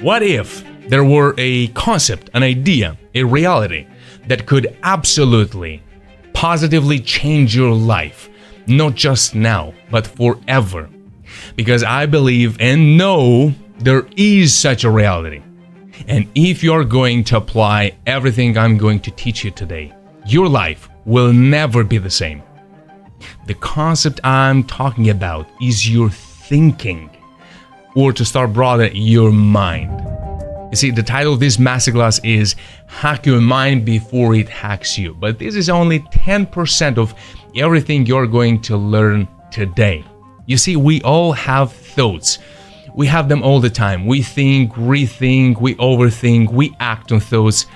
What if there were a concept, an idea, a reality that could absolutely, positively change your life, not just now, but forever? Because I believe and know there is such a reality. And if you're going to apply everything I'm going to teach you today, your life will never be the same. The concept I'm talking about is your thinking, or to start broader, your mind. You see, the title of this masterclass is Hack Your Mind Before It Hacks You. But this is only 10% of everything you're going to learn today. You see, we all have thoughts. We have them all the time. We think, rethink, we overthink, we act on thoughts,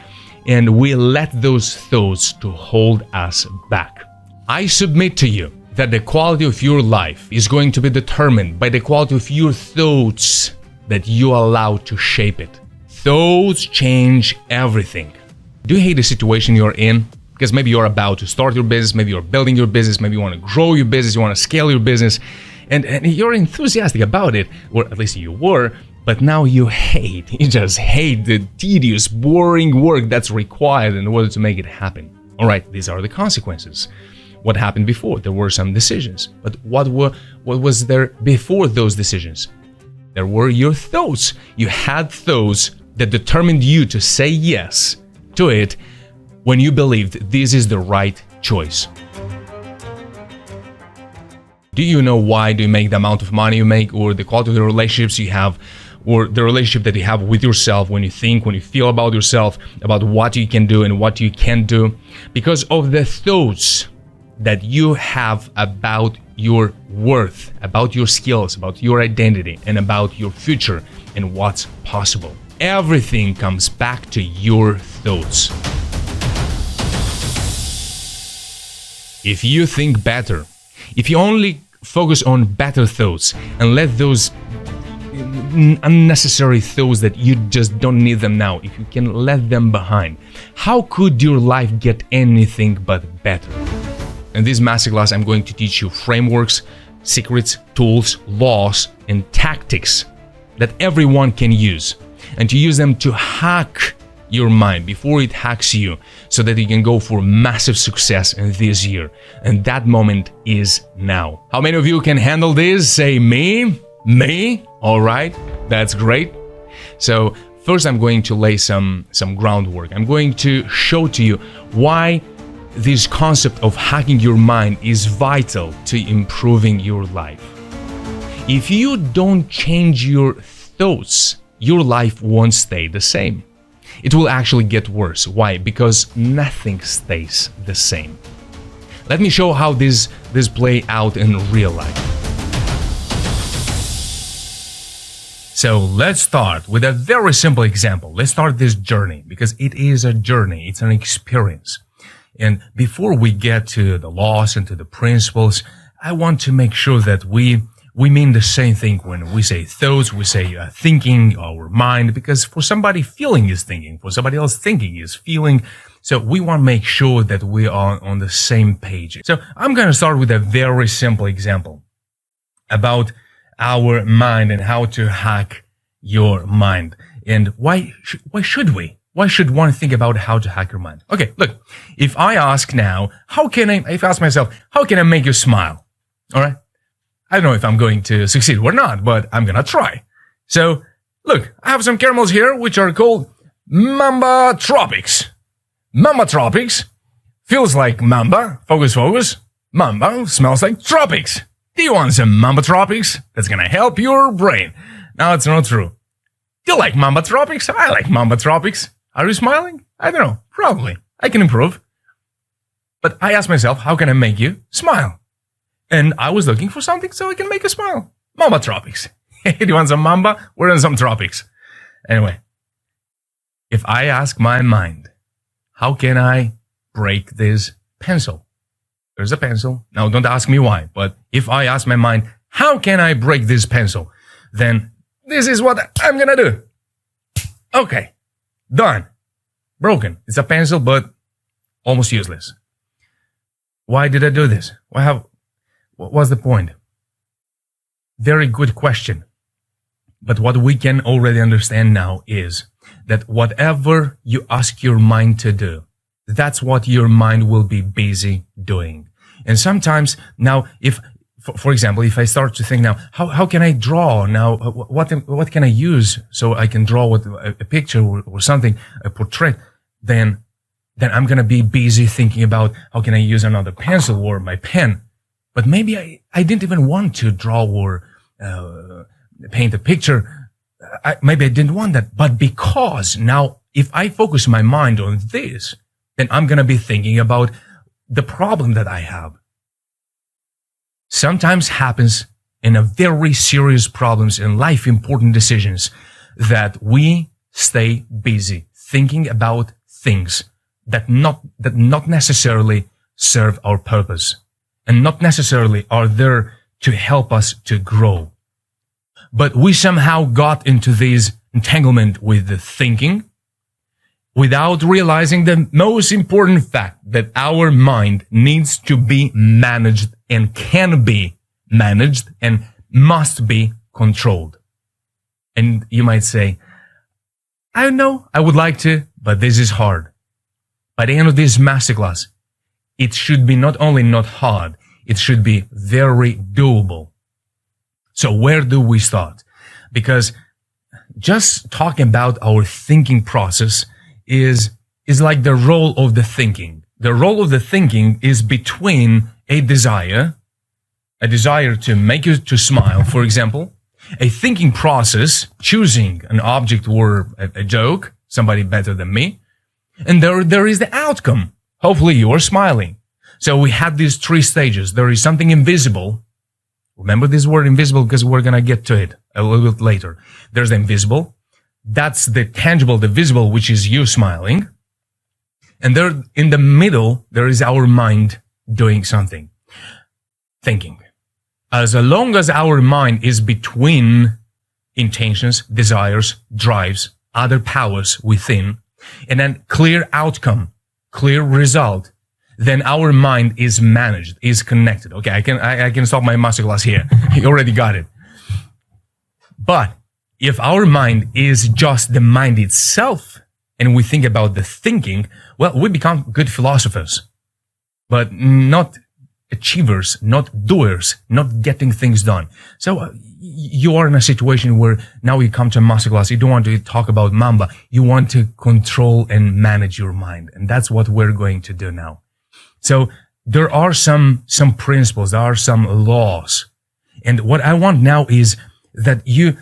and we let those thoughts to hold us back. I submit to you that the quality of your life is going to be determined by the quality of your thoughts that you allow to shape it. Thoughts change everything. Do you hate the situation you're in? Because maybe you're about to start your business, maybe you're building your business, maybe you want to grow your business, you want to scale your business, and you're enthusiastic about it, or at least you were, but now you just hate the tedious, boring work that's required in order to make it happen. All right, these are the consequences. What happened before? There were some decisions, but what was there before those decisions? There were your thoughts. You had thoughts that determined you to say yes to it when you believed this is the right choice. Do you know why do you make the amount of money you make, or the quality of the relationships you have, or the relationship that you have with yourself, when you think, when you feel about yourself, about what you can do and what you can't do? Because of the thoughts that you have about your worth, about your skills, about your identity, and about your future and what's possible. Everything comes back to your thoughts. If you think better, if you only focus on better thoughts and let those unnecessary thoughts that you just don't need them now, if you can let them behind, how could your life get anything but better? In this masterclass, I'm going to teach you frameworks, secrets, tools, laws, and tactics that everyone can use, and to use them to hack your mind before it hacks you, so that you can go for massive success in this year. And that moment is now. How many of you can handle this? Say me. Me? All right, that's great. So first, I'm going to lay some groundwork. I'm going to show to you why this concept of hacking your mind is vital to improving your life. If you don't change your thoughts, your life won't stay the same. It will actually get worse. Why? Because nothing stays the same. Let me show how this play out in real life. So let's start with a very simple example. Let's start this journey, because it is a journey. It's an experience. And before we get to the laws and to the principles, I want to make sure that we mean the same thing when we say thoughts, we say thinking, our mind, because for somebody, feeling is thinking, for somebody else, thinking is feeling. So we want to make sure that we are on the same page. So I'm going to start with a very simple example about our mind and how to hack your mind. And why should we? Why should one think about how to hack your mind? Okay, look, if I ask now, if I ask myself, how can I make you smile? All right. I don't know if I'm going to succeed or not, but I'm going to try. So look, I have some caramels here, which are called Mamba Tropics. Mamba Tropics feels like Mamba. Focus, focus. Mamba smells like tropics. Do you want some Mamba Tropics? That's going to help your brain. Now, it's not true. Do you like Mamba Tropics? I like Mamba Tropics. Are you smiling? I don't know. Probably. I can improve. But I asked myself, how can I make you smile? And I was looking for something so I can make you smile. Mamba Tropics. Do you want some Mamba? We're in some tropics. Anyway, if I ask my mind, how can I break this pencil? There's a pencil. Now, don't ask me why. But if I ask my mind, how can I break this pencil? Then this is what I'm going to do. Okay. Done. Broken. It's a pencil, but almost useless. Why did I do this? What was the point? Very good question. But what we can already understand now is that whatever you ask your mind to do, that's what your mind will be busy doing. And sometimes now, if, for example, if I start to think now, how can I draw now? What can I use so I can draw with a picture or something, a portrait? Then I'm going to be busy thinking about how can I use another pencil or my pen. But maybe I didn't even want to draw or paint a picture. Maybe I didn't want that. But because now, if I focus my mind on this, then I'm going to be thinking about the problem that I have. Sometimes happens in a very serious problems in life, important decisions, that we stay busy thinking about things that not necessarily serve our purpose and not necessarily are there to help us to grow. But we somehow got into this entanglement with the thinking without realizing the most important fact that our mind needs to be managed and can be managed and must be controlled. And you might say, I don't know, I would like to, but this is hard. By the end of this masterclass, it should be not only not hard, it should be very doable. So where do we start? Because just talking about our thinking process is like the role of the thinking. The role of the thinking is between a desire to make you to smile, for example, a thinking process, choosing an object or a joke, somebody better than me, and there is the outcome. Hopefully you are smiling. So we have these three stages. There is something invisible. Remember this word invisible because we're going to get to it a little bit later. There's the invisible. That's the tangible, the visible, which is you smiling. And there, in the middle, there is our mind doing something. Thinking. As long as our mind is between intentions, desires, drives, other powers within, and then clear outcome, clear result, then our mind is managed, is connected. Okay, I can stop my masterclass here. You already got it. But if our mind is just the mind itself, and we think about the thinking, well, we become good philosophers, but not achievers, not doers, not getting things done. So you are in a situation where now you come to a masterclass, you don't want to talk about Mamba, you want to control and manage your mind. And that's what we're going to do now. So there are some principles, there are some laws. And what I want now is that you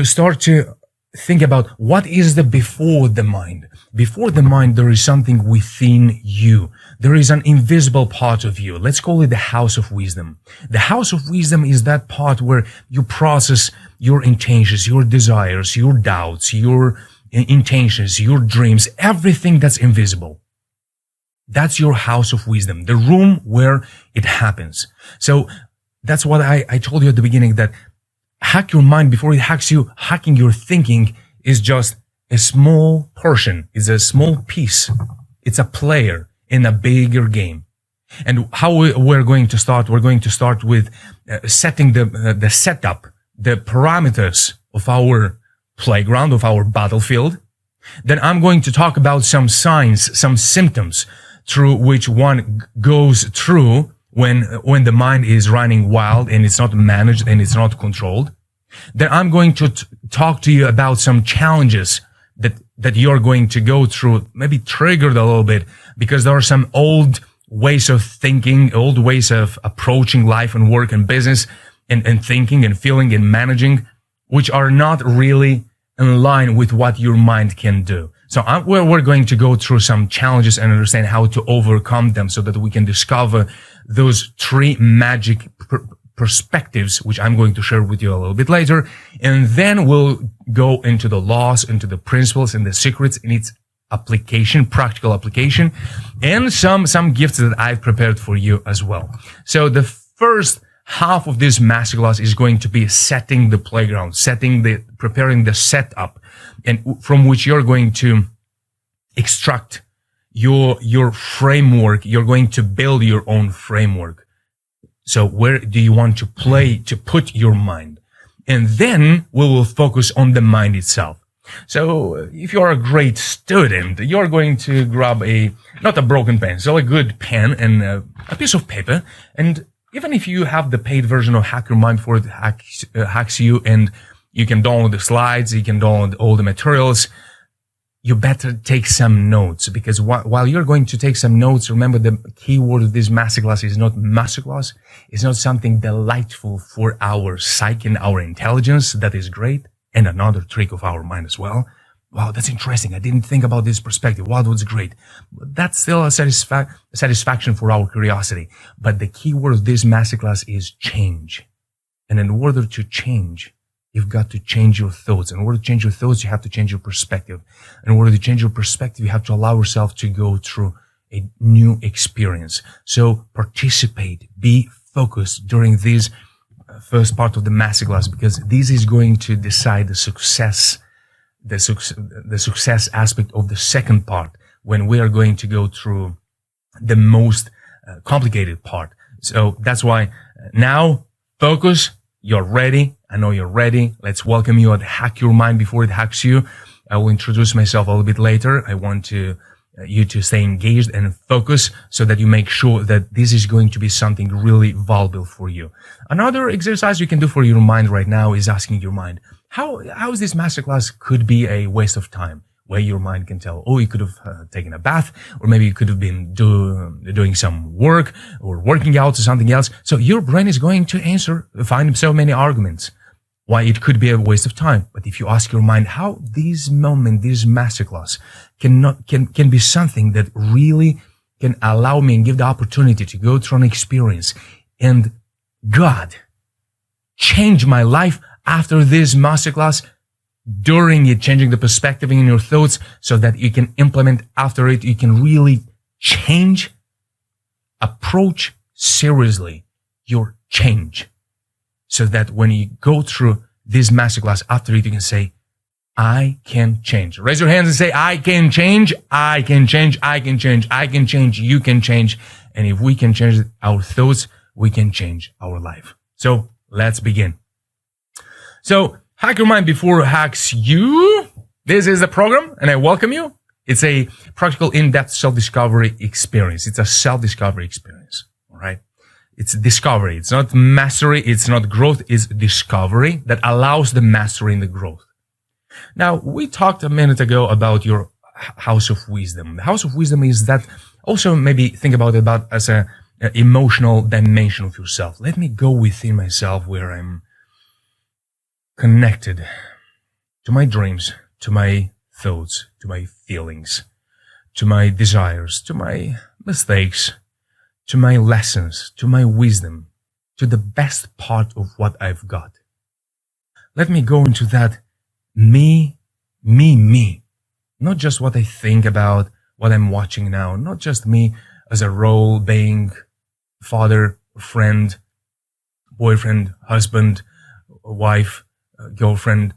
start to think about what is the before the mind. Before the mind, there is something within you. There is an invisible part of you. Let's call it the house of wisdom. The house of wisdom is that part where you process your intentions, your desires, your doubts, your intentions, your dreams, everything that's invisible. That's your house of wisdom, the room where it happens. So that's what I told you at the beginning, that hack your mind before it hacks you. Hacking your thinking is just a small portion. It's a small piece. It's a player in a bigger game. And how we're going to start? We're going to start with setting the setup, the parameters of our playground, of our battlefield. Then I'm going to talk about some signs, some symptoms through which one goes through when the mind is running wild and it's not managed and it's not controlled. Then I'm going to talk to you about some challenges that you're going to go through, maybe triggered a little bit, because there are some old ways of thinking, old ways of approaching life and work and business and thinking and feeling and managing, which are not really in line with what your mind can do. So we're going to go through some challenges and understand how to overcome them so that we can discover those three magic perspectives, which I'm going to share with you a little bit later. And then we'll go into the laws, into the principles and the secrets in its application, practical application, and some gifts that I've prepared for you as well. So the first half of this masterclass is going to be setting the playground, preparing the setup, and from which you're going to extract your framework. You're going to build your own framework. So where do you want to put your mind? And then we will focus on the mind itself. So if you are a great student, you're going to grab not a broken pencil, a good pen and a piece of paper. And even if you have the paid version of Hack Your Mind before it hacks you, and you can download the slides, you can download all the materials, you better take some notes, because while you're going to take some notes, remember the key word of this masterclass is not masterclass. It's not something delightful for our psyche and our intelligence. That is great. And another trick of our mind as well. Wow, that's interesting. I didn't think about this perspective. Wow, that's great. That's still a satisfaction for our curiosity. But the key word of this masterclass is change. And in order to change, you've got to change your thoughts. In order to change your thoughts, you have to change your perspective. In order to change your perspective, you have to allow yourself to go through a new experience. So participate, be focused during this first part of the masterclass, because this is going to decide the success aspect of the second part, when we are going to go through the most complicated part. So that's why now focus. You're ready. I know you're ready. Let's welcome you at Hack Your Mind before it hacks you. I will introduce myself a little bit later. I want you to stay engaged and focus so that you make sure that this is going to be something really valuable for you. Another exercise you can do for your mind right now is asking your mind, how is this masterclass could be a waste of time, where your mind can tell, oh, you could have taken a bath, or maybe you could have been doing some work or working out or something else. So your brain is going to find so many arguments why it could be a waste of time. But if you ask your mind how this moment, this masterclass can be something that really can allow me and give the opportunity to go through an experience and God change my life after this masterclass, during it, changing the perspective in your thoughts so that you can implement after it, you can really change, approach seriously your change, so that when you go through this masterclass after it, you can say, I can change. Raise your hands and say, I can change, I can change, I can change, I can change, you can change. And if we can change our thoughts, we can change our life. So let's begin. So Hack Your Mind before it hacks you. This is the program and I welcome you. It's a practical in-depth self-discovery experience. It's a self-discovery experience. All right. It's discovery. It's not mastery. It's not growth. It's discovery that allows the mastery and the growth. Now, we talked a minute ago about your house of wisdom. The house of wisdom is that, also maybe think about it as an emotional dimension of yourself. Let me go within myself where I'm connected to my dreams, to my thoughts, to my feelings, to my desires, to my mistakes, to my lessons, to my wisdom, to the best part of what I've got. Let me go into that me. Not just what I think about, what I'm watching now, not just me as a role being father, friend, boyfriend, husband, wife, girlfriend,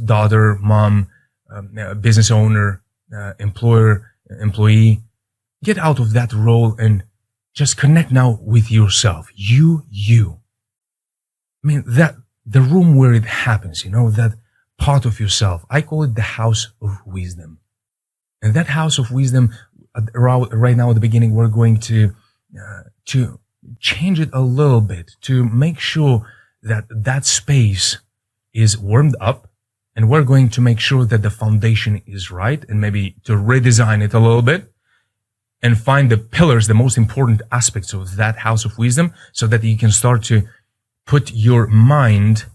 daughter, mom, business owner, employer, employee. Get out of that role and just connect now with yourself. You. I mean, that the room where it happens, that part of yourself. I call it the house of wisdom. And that house of wisdom, right now at the beginning, we're going to change it a little bit to make sure that space is warmed up, and we're going to make sure that the foundation is right, and maybe to redesign it a little bit and find the pillars, the most important aspects of that house of wisdom, so that you can start to put your mind,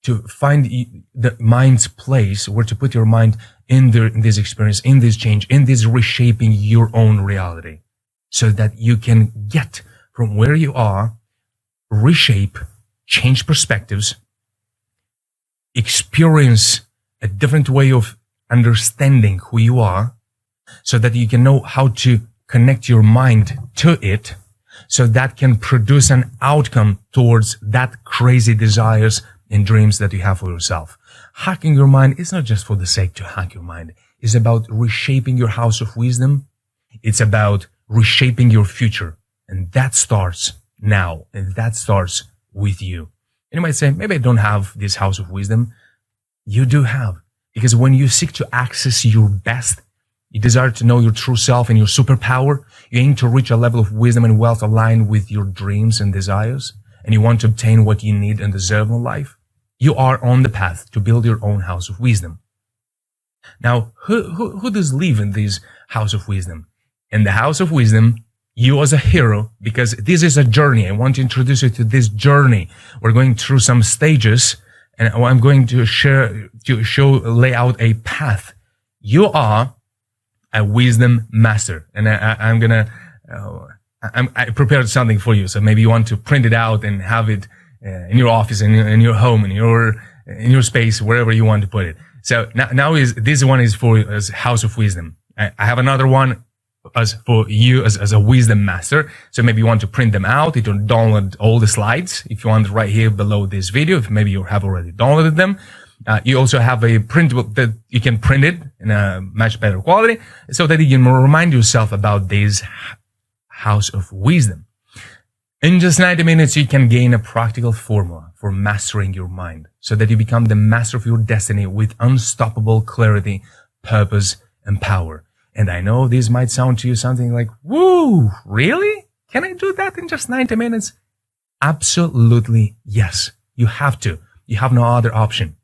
to find the mind's place, where to put your mind in this experience, in this change, in this reshaping your own reality, so that you can get from where you are, reshape, change perspectives, experience a different way of understanding who you are, so that you can know how to connect your mind to it, so that can produce an outcome towards that crazy desires and dreams that you have for yourself. Hacking your mind is not just for the sake to hack your mind. It's about reshaping your house of wisdom. It's about reshaping your future. And that starts now. And that starts with you. And you might say, maybe I don't have this house of wisdom. You do have. Because when you seek to access your best, you desire to know your true self and your superpower, you aim to reach a level of wisdom and wealth aligned with your dreams and desires, and you want to obtain what you need and deserve in life, you are on the path to build your own house of wisdom. Now, who does live in this house of wisdom? In the house of wisdom, you as a hero, because this is a journey. I want to introduce you to this journey. We're going through some stages, and I'm going to lay out a path. You are a wisdom master, and I prepared something for you. So maybe you want to print it out and have it in your office, in your home, in your space, wherever you want to put it. So now this one is for as House of Wisdom. I have another one as for you as a wisdom master. So maybe you want to print them out. You can download all the slides if you want right here below this video. If maybe you have already downloaded them. You also have a printable that you can print it in a much better quality so that you can remind yourself about this house of wisdom. In just 90 minutes, you can gain a practical formula for mastering your mind so that you become the master of your destiny with unstoppable clarity, purpose, and power. And I know this might sound to you something like, woo, really? Can I do that in just 90 minutes? Absolutely yes. You have to. You have no other option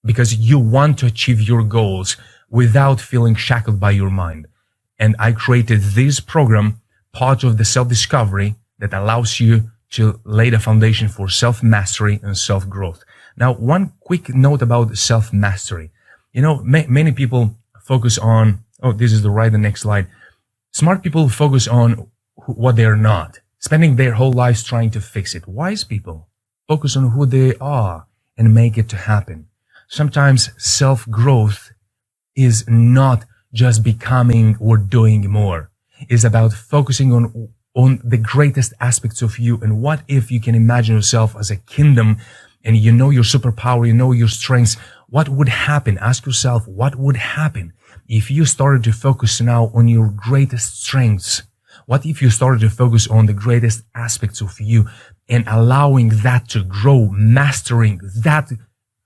because you want to achieve your goals without feeling shackled by your mind. And I created this program, part of the self-discovery, that allows you to lay the foundation for self-mastery and self-growth. Now, one quick note about self-mastery. You know, many people focus on, the next slide. Smart people focus on what they're not, spending their whole lives trying to fix it. Wise people focus on who they are and make it to happen. Sometimes self-growth is not just becoming or doing more. It's about focusing on the greatest aspects of you. And what if you can imagine yourself as a kingdom and you know your superpower, you know your strengths? What would happen? Ask yourself, what would happen if you started to focus now on your greatest strengths? What if you started to focus on the greatest aspects of you and allowing that to grow, mastering that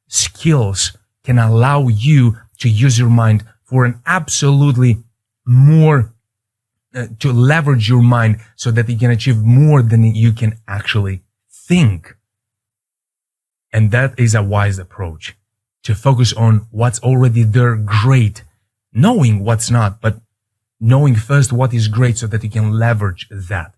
skills can allow you to use your mind for an absolutely more to leverage your mind so that you can achieve more than you can actually think. And that is a wise approach, to focus on what's already there great, knowing what's not, but knowing first what is great so that you can leverage that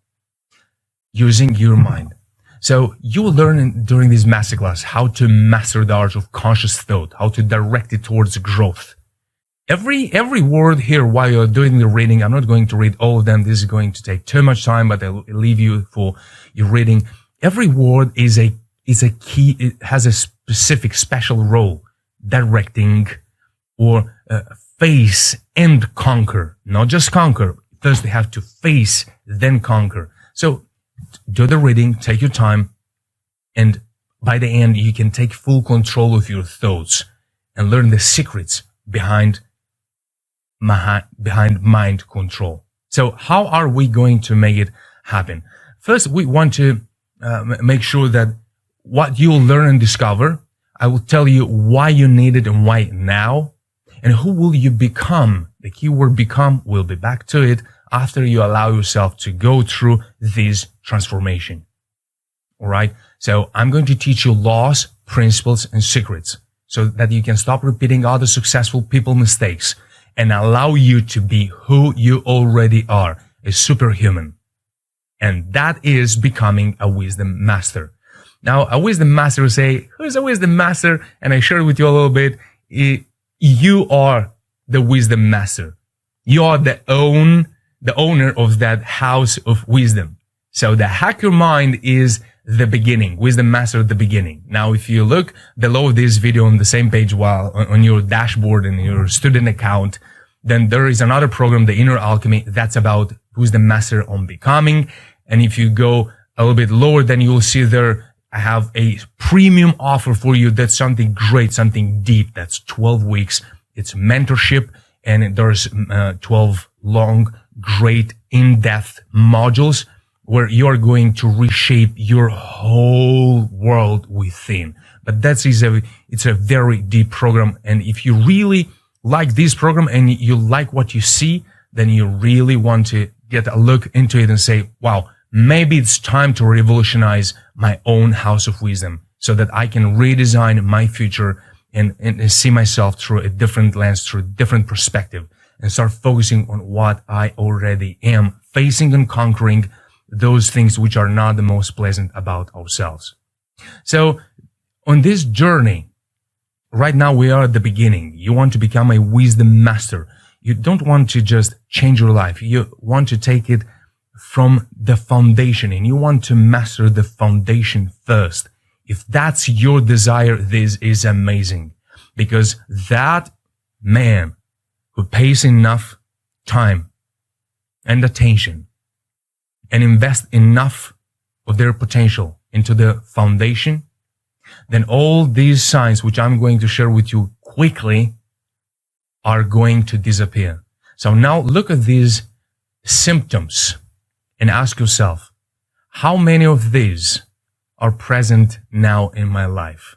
using your mind. So you will learn during this masterclass how to master the art of conscious thought, how to direct it towards growth. Every word here while you're doing the reading, I'm not going to read all of them. This is going to take too much time, but I'll leave you for your reading. Every word is a key. It has a specific special role, directing or face and conquer, not just conquer. First, they have to face, then conquer. So do the reading, take your time, and by the end, you can take full control of your thoughts and learn the secrets behind mind control. So how are we going to make it happen? First, we want to make sure that what you'll learn and discover, I will tell you why you need it and why now, and who will you become. The keyword become, we'll be back to it after you allow yourself to go through this transformation. All right. So I'm going to teach you laws, principles, and secrets so that you can stop repeating other successful people's mistakes and allow you to be who you already are, a superhuman. And that is becoming a wisdom master. Now, a wisdom master will say, who's a wisdom master? And I shared with you a little bit. You are the wisdom master. You are the owner of that house of wisdom. So the Hack Your Mind is the beginning, wisdom master at the beginning. Now, if you look below this video on the same page while on your dashboard and your student account, then there is another program, the Inner Alchemy, that's about wisdom master on becoming. And if you go a little bit lower, then you will see there, I have a premium offer for you. That's something great, something deep. That's 12 weeks. It's mentorship, and there's 12 long, great, in-depth modules where you are going to reshape your whole world within. But it's a very deep program. And if you really like this program and you like what you see, then you really want to get a look into it and say, wow, maybe it's time to revolutionize my own house of wisdom so that I can redesign my future and see myself through a different lens, through a different perspective, and start focusing on what I already am, facing and conquering those things which are not the most pleasant about ourselves. So on this journey, right now we are at the beginning. You want to become a wisdom master. You don't want to just change your life. You want to take it from the foundation, and you want to master the foundation first. If that's your desire, this is amazing, because that man who pays enough time and attention and invest enough of their potential into the foundation, then all these signs, which I'm going to share with you quickly, are going to disappear. So now look at these symptoms and ask yourself, how many of these are present now in my life?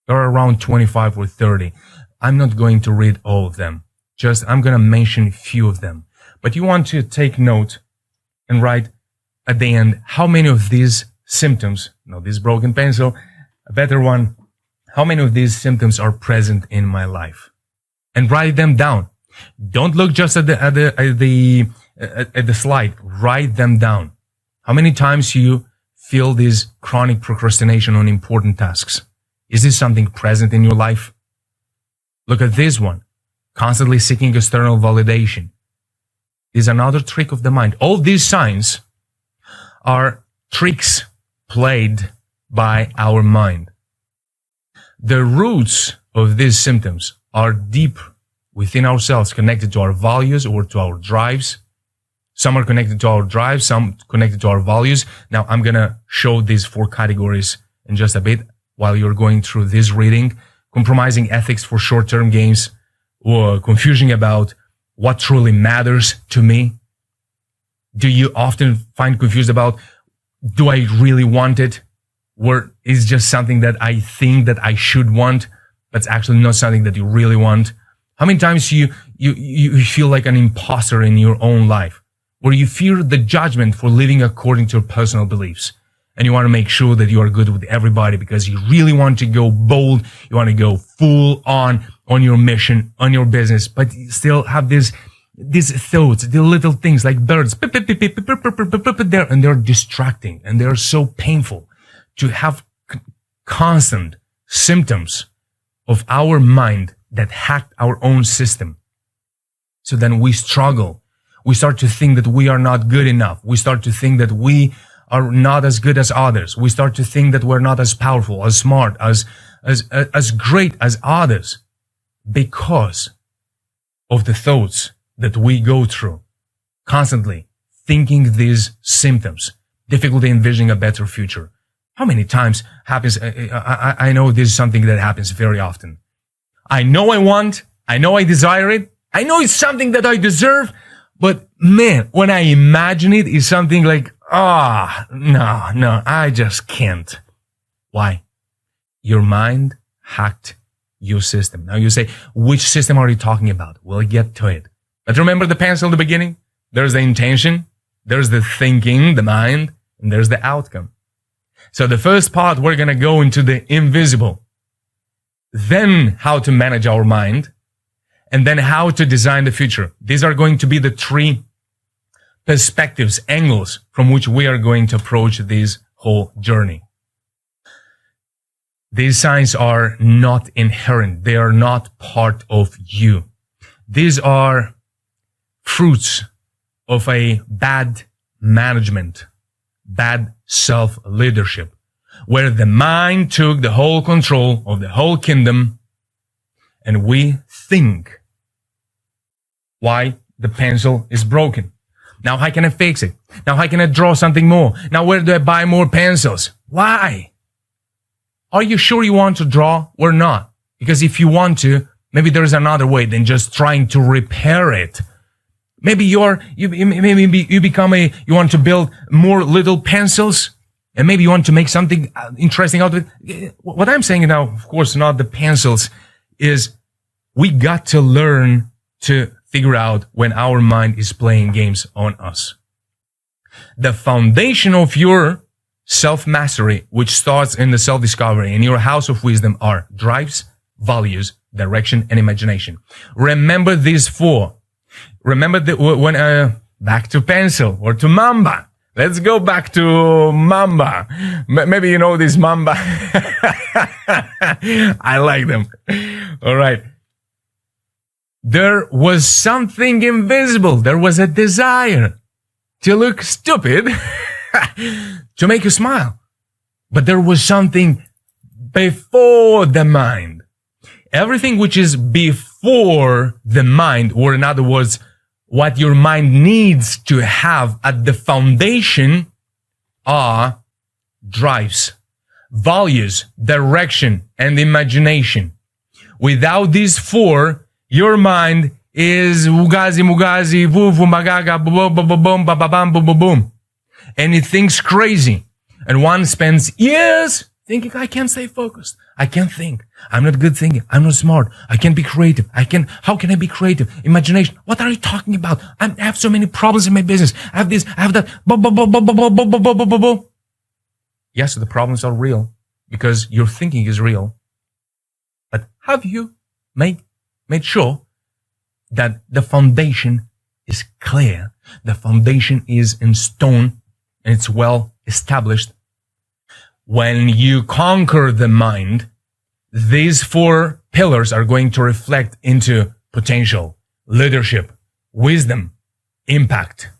There are around 25 or 30. I'm not going to read all of them. I'm going to mention a few of them. But you want to take note and write at the end, how many of these symptoms, this broken pencil, a better one, how many of these symptoms are present in my life? And write them down. Don't look just at the slide. Write them down. How many times you feel this chronic procrastination on important tasks? Is this something present in your life? Look at this one. Constantly seeking external validation is another trick of the mind. All these signs are tricks played by our mind. The roots of these symptoms are deep within ourselves, connected to our values or to our drives. Some are connected to our drives, some connected to our values. Now, I'm going to show these 4 categories in just a bit while you're going through this reading. Compromising ethics for short-term gains, or confusion about what truly matters to me. Do you often find confused about, do I really want it? Or is just something that I think that I should want, but it's actually not something that you really want? How many times you feel like an imposter in your own life, where you fear the judgment for living according to your personal beliefs? And you want to make sure that you are good with everybody because you really want to go bold. You want to go full on your mission, on your business, but you still have these thoughts, the little things like birds, and they're distracting and they're so painful to have constant symptoms of our mind that hacked our own system. So then we struggle. We start to think that we are not good enough. We start to think that we are not as good as others. We start to think that we're not as powerful, as smart, as great as others because of the thoughts that we go through constantly, thinking these symptoms, difficulty envisioning a better future. How many times happens? I know this is something that happens very often. I know I want, I know I desire it. I know it's something that I deserve, but man, when I imagine it, it's something like, no, I just can't. Why? Your mind hacked your system. Now you say, which system are you talking about? We'll get to it. But remember the pencil in the beginning? There's the intention, there's the thinking, the mind, and there's the outcome. So the first part, we're going to go into the invisible. Then how to manage our mind, and then how to design the future. These are going to be the 3 perspectives, angles from which we are going to approach this whole journey. These signs are not inherent. They are not part of you. These are fruits of a bad management, bad self-leadership, where the mind took the whole control of the whole kingdom, and we think why the pencil is broken. Now, how can I fix it? Now, how can I draw something more? Now, where do I buy more pencils? Why? Are you sure you want to draw or not? Because if you want to, maybe there's another way than just trying to repair it. Maybe you want to build more little pencils, and maybe you want to make something interesting out of it. What I'm saying now, of course, not the pencils, is we got to learn to figure out when our mind is playing games on us. The foundation of your self-mastery, which starts in the self-discovery in your house of wisdom, are drives, values, direction, and imagination. Remember these four. Remember that when, back to pencil or to Mamba. Let's go back to Mamba. Maybe you know this Mamba. I like them. All right. There was something invisible. There was a desire to look stupid, to make you smile. But there was something before the mind. Everything which is before the mind, or in other words, what your mind needs to have at the foundation, are drives, values, direction, and imagination. Without these four, your mind is ugazi mugazi, vuvu magaga, boom, boom, boom, ba ba bam, boom, boom, boom. And it thinks crazy. And one spends years thinking, I can't stay focused. I can't think. I'm not good thinking. I'm not smart. I can't be creative. How can I be creative? Imagination. What are you talking about? I have so many problems in my business. I have this, I have that. Yes, the problems are real because your thinking is real. But have you made sure that the foundation is clear? The foundation is in stone and it's well established. When you conquer the mind, these four pillars are going to reflect into potential, leadership, wisdom, impact.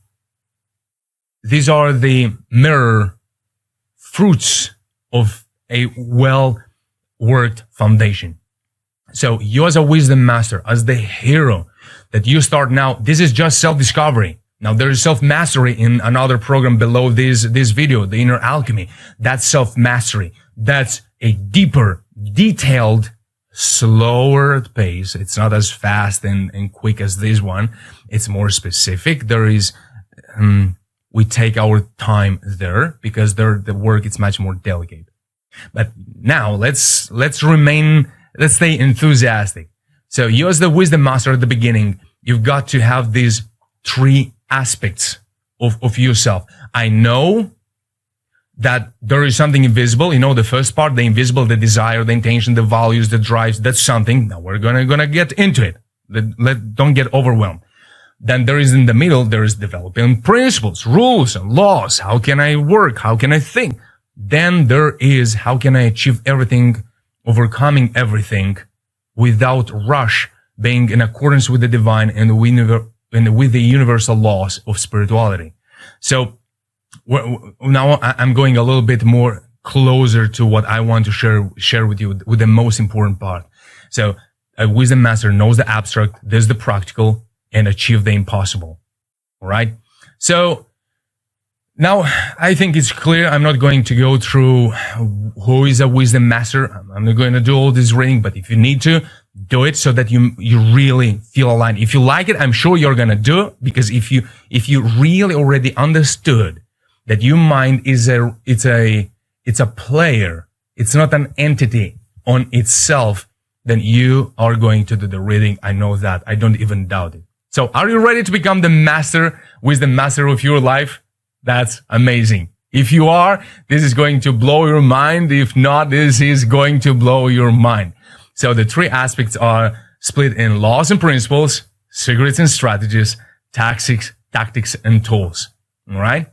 These are the mirror fruits of a well-worked foundation. So you as a wisdom master, as the hero that you start now, this is just self-discovery. Now there is self-mastery in another program below this video, the inner alchemy. That's self-mastery. That's a deeper, detailed, slower pace. It's not as fast and quick as this one. It's more specific. There is, we take our time there because the work is much more delicate. But now let's stay enthusiastic. So you as the wisdom master at the beginning, you've got to have these three aspects of yourself. I know that there is something invisible. You know, the first part, the invisible, the desire, the intention, the values, the drives, that's something. Now we're gonna get into it. Don't get overwhelmed. Then there is in the middle, there is developing principles, rules, and laws. How can I work? How can I think? Then there is, how can I achieve everything, overcoming everything without rush, being in accordance with the divine and with the universal laws of spirituality. So now I'm going a little bit more closer to what I want to share with you with the most important part. So a wisdom master knows the abstract, does the practical, and achieve the impossible. All right. So now I think it's clear. I'm not going to go through who is a wisdom master. I'm not going to do all this reading, but if you need to, do it so that you really feel aligned. If you like it, I'm sure you're going to do it, because if you really already understood that your mind is it's a player, it's not an entity on itself, then you are going to do the reading. I know that. I don't even doubt it. So are you ready to become the master, wisdom master of your life? That's amazing. If you are, this is going to blow your mind. If not, this is going to blow your mind. So the three aspects are split in laws and principles, secrets and strategies, tactics and tools. All right.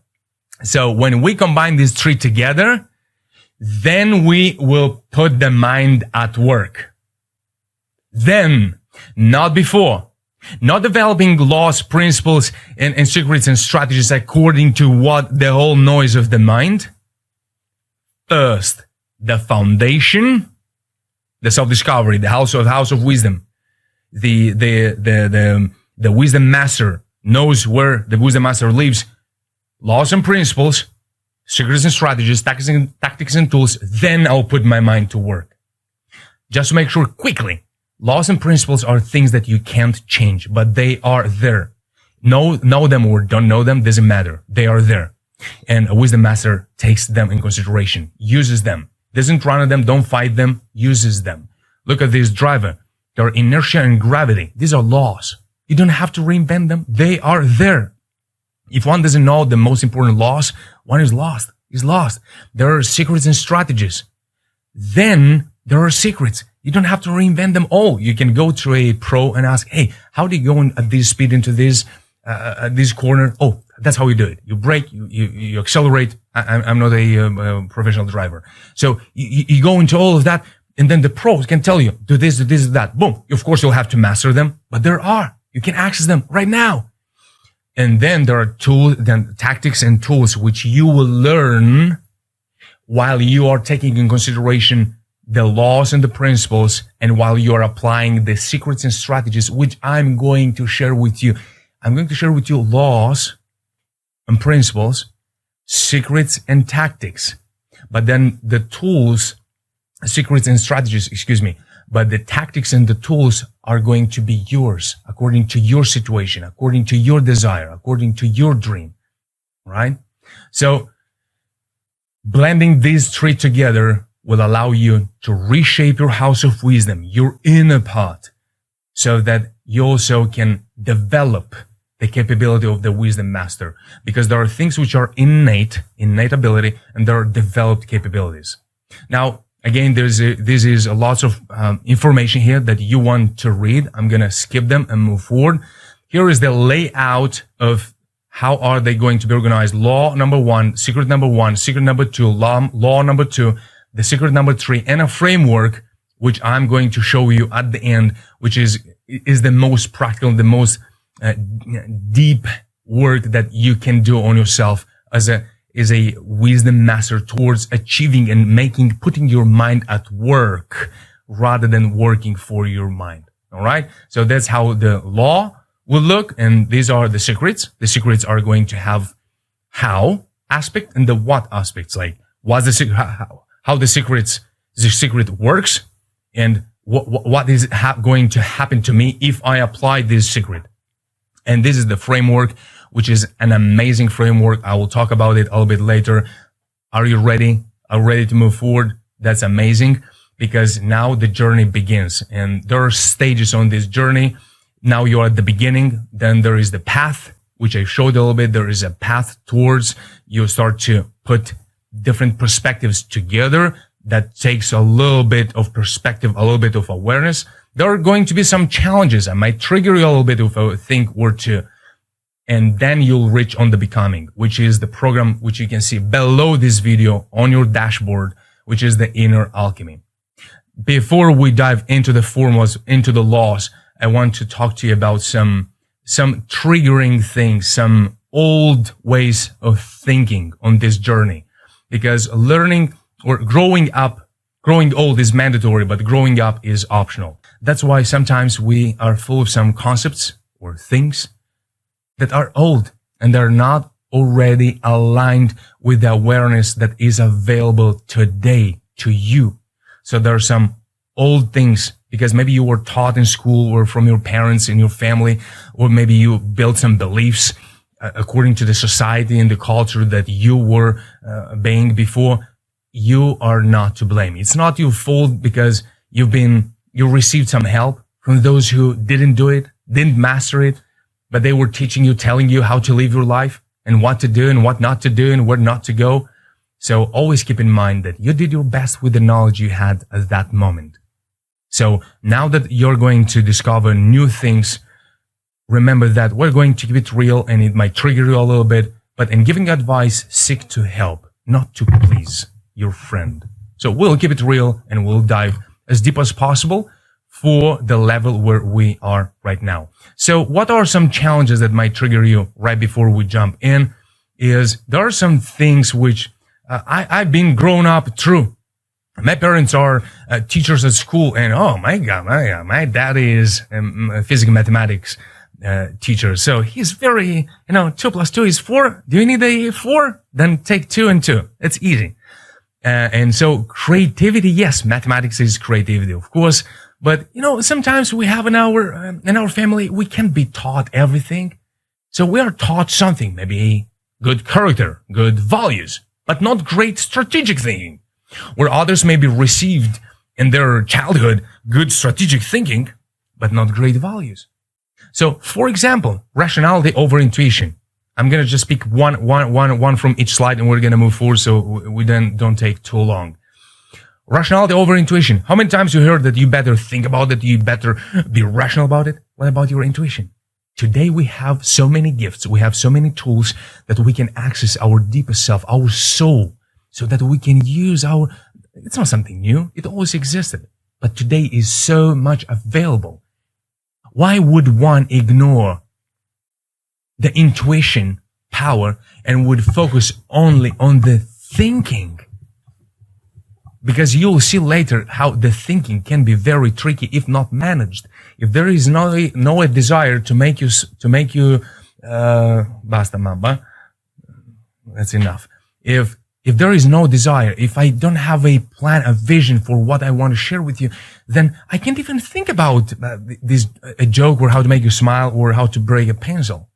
So when we combine these three together, then we will put the mind at work. Then, not before. Not developing laws, principles, and secrets and strategies according to what the whole noise of the mind. First, the foundation, the self-discovery, the house of wisdom. The wisdom master knows where the wisdom master lives. Laws and principles, secrets and strategies, tactics and tools. Then I'll put my mind to work. Just to make sure quickly. Laws and principles are things that you can't change, but they are there. Know them or don't know them, doesn't matter. They are there. And a wisdom master takes them in consideration, uses them, doesn't run at them, don't fight them, uses them. Look at this driver. There are inertia and gravity. These are laws. You don't have to reinvent them. They are there. If one doesn't know the most important laws, one is lost. He's lost. There are secrets and strategies. Then there are secrets. You don't have to reinvent them all. You can go to a pro and ask, hey, how do you go at this speed into this corner? Oh, that's how you do it. You brake, you accelerate. I'm not a professional driver. So you go into all of that, and then the pros can tell you, do this, that. Boom. Of course, you'll have to master them, but you can access them right now. And then there are tactics and tools which you will learn while you are taking in consideration the laws and the principles, and while you are applying the secrets and strategies, which I'm going to share with you. I'm going to share with you laws and principles, secrets and tactics. But then the tools, secrets and strategies, but the tactics and the tools are going to be yours according to your situation, according to your desire, according to your dream, right? So blending these three together will allow you to reshape your house of wisdom, your inner part, so that you also can develop the capability of the wisdom master. Because there are things which are innate ability, and there are developed capabilities. Now, again, this is a lot of information here that you want to read. I'm going to skip them and move forward. Here is the layout of how are they going to be organized. Law number 1, secret number 1, secret number 2, law number 2, the secret number 3, and a framework, which I'm going to show you at the end, which is the most practical, the most deep work that you can do on yourself as a wisdom master towards achieving and putting your mind at work rather than working for your mind. All right. So that's how the law will look. And these are the secrets. The secrets are going to have how aspect and the what aspects, like what's the secret, how the secret works, and what is going to happen to me if I apply this secret. And this is the framework, which is an amazing framework. I will talk about it a little bit later. Are you ready? Are you ready to move forward? That's amazing, because now the journey begins, and there are stages on this journey. Now you're at the beginning. Then there is the path, which I showed a little bit. There is a path towards you start to put different perspectives together. That takes a little bit of perspective, a little bit of awareness. There are going to be some challenges. I might trigger you a little bit of a thing or two. And then you'll reach on the becoming, which is the program which you can see below this video on your dashboard, which is the inner alchemy. Before we dive into the formulas, into the laws, I want to talk to you about some triggering things, some old ways of thinking on this journey. Because learning or growing old is mandatory, but growing up is optional. That's why sometimes we are full of some concepts or things that are old, and they're not already aligned with the awareness that is available today to you. So there are some old things because maybe you were taught in school or from your parents in your family, or maybe you built some beliefs according to the society and the culture that you were obeying before. You are not to blame. It's not your fault because you received some help from those who didn't do it, didn't master it, but they were teaching you, telling you how to live your life and what to do and what not to do and where not to go. So always keep in mind that you did your best with the knowledge you had at that moment. So now that you're going to discover new things, remember that we're going to keep it real, and it might trigger you a little bit, but in giving advice, seek to help, not to please your friend. So we'll keep it real, and we'll dive as deep as possible for the level where we are right now. So what are some challenges that might trigger you right before we jump in? Is there are some things which I've been grown up through. My parents are teachers at school, and oh my God, my dad is a physics and mathematics teacher. So he's very, 2 + 2 is 4. Do you need a 4? Then take 2 and 2. It's easy. And so creativity, yes, mathematics is creativity, of course. But, sometimes we have in our family, we can't be taught everything. So So we are taught something, maybe good character, good values, but not great strategic thinking. Where others maybe received in their childhood good strategic thinking, but not great values. So, for example, rationality over intuition. I'm going to just pick one from each slide and we're going to move forward so we then don't take too long. Rationality over intuition. How many times you heard that you better think about it, you better be rational about it? What about your intuition? Today we have so many gifts, we have so many tools that we can access our deepest self, our soul, so that we can use it's not something new, it always existed, but today is so much available. Why would one ignore the intuition power and would focus only on the thinking? Because you'll see later how the thinking can be very tricky if not managed. If there is no desire to make you basta mamba, that's enough. If there is no desire, if I don't have a plan, a vision for what I want to share with you, then I can't even think about a joke or how to make you smile or how to break a pencil.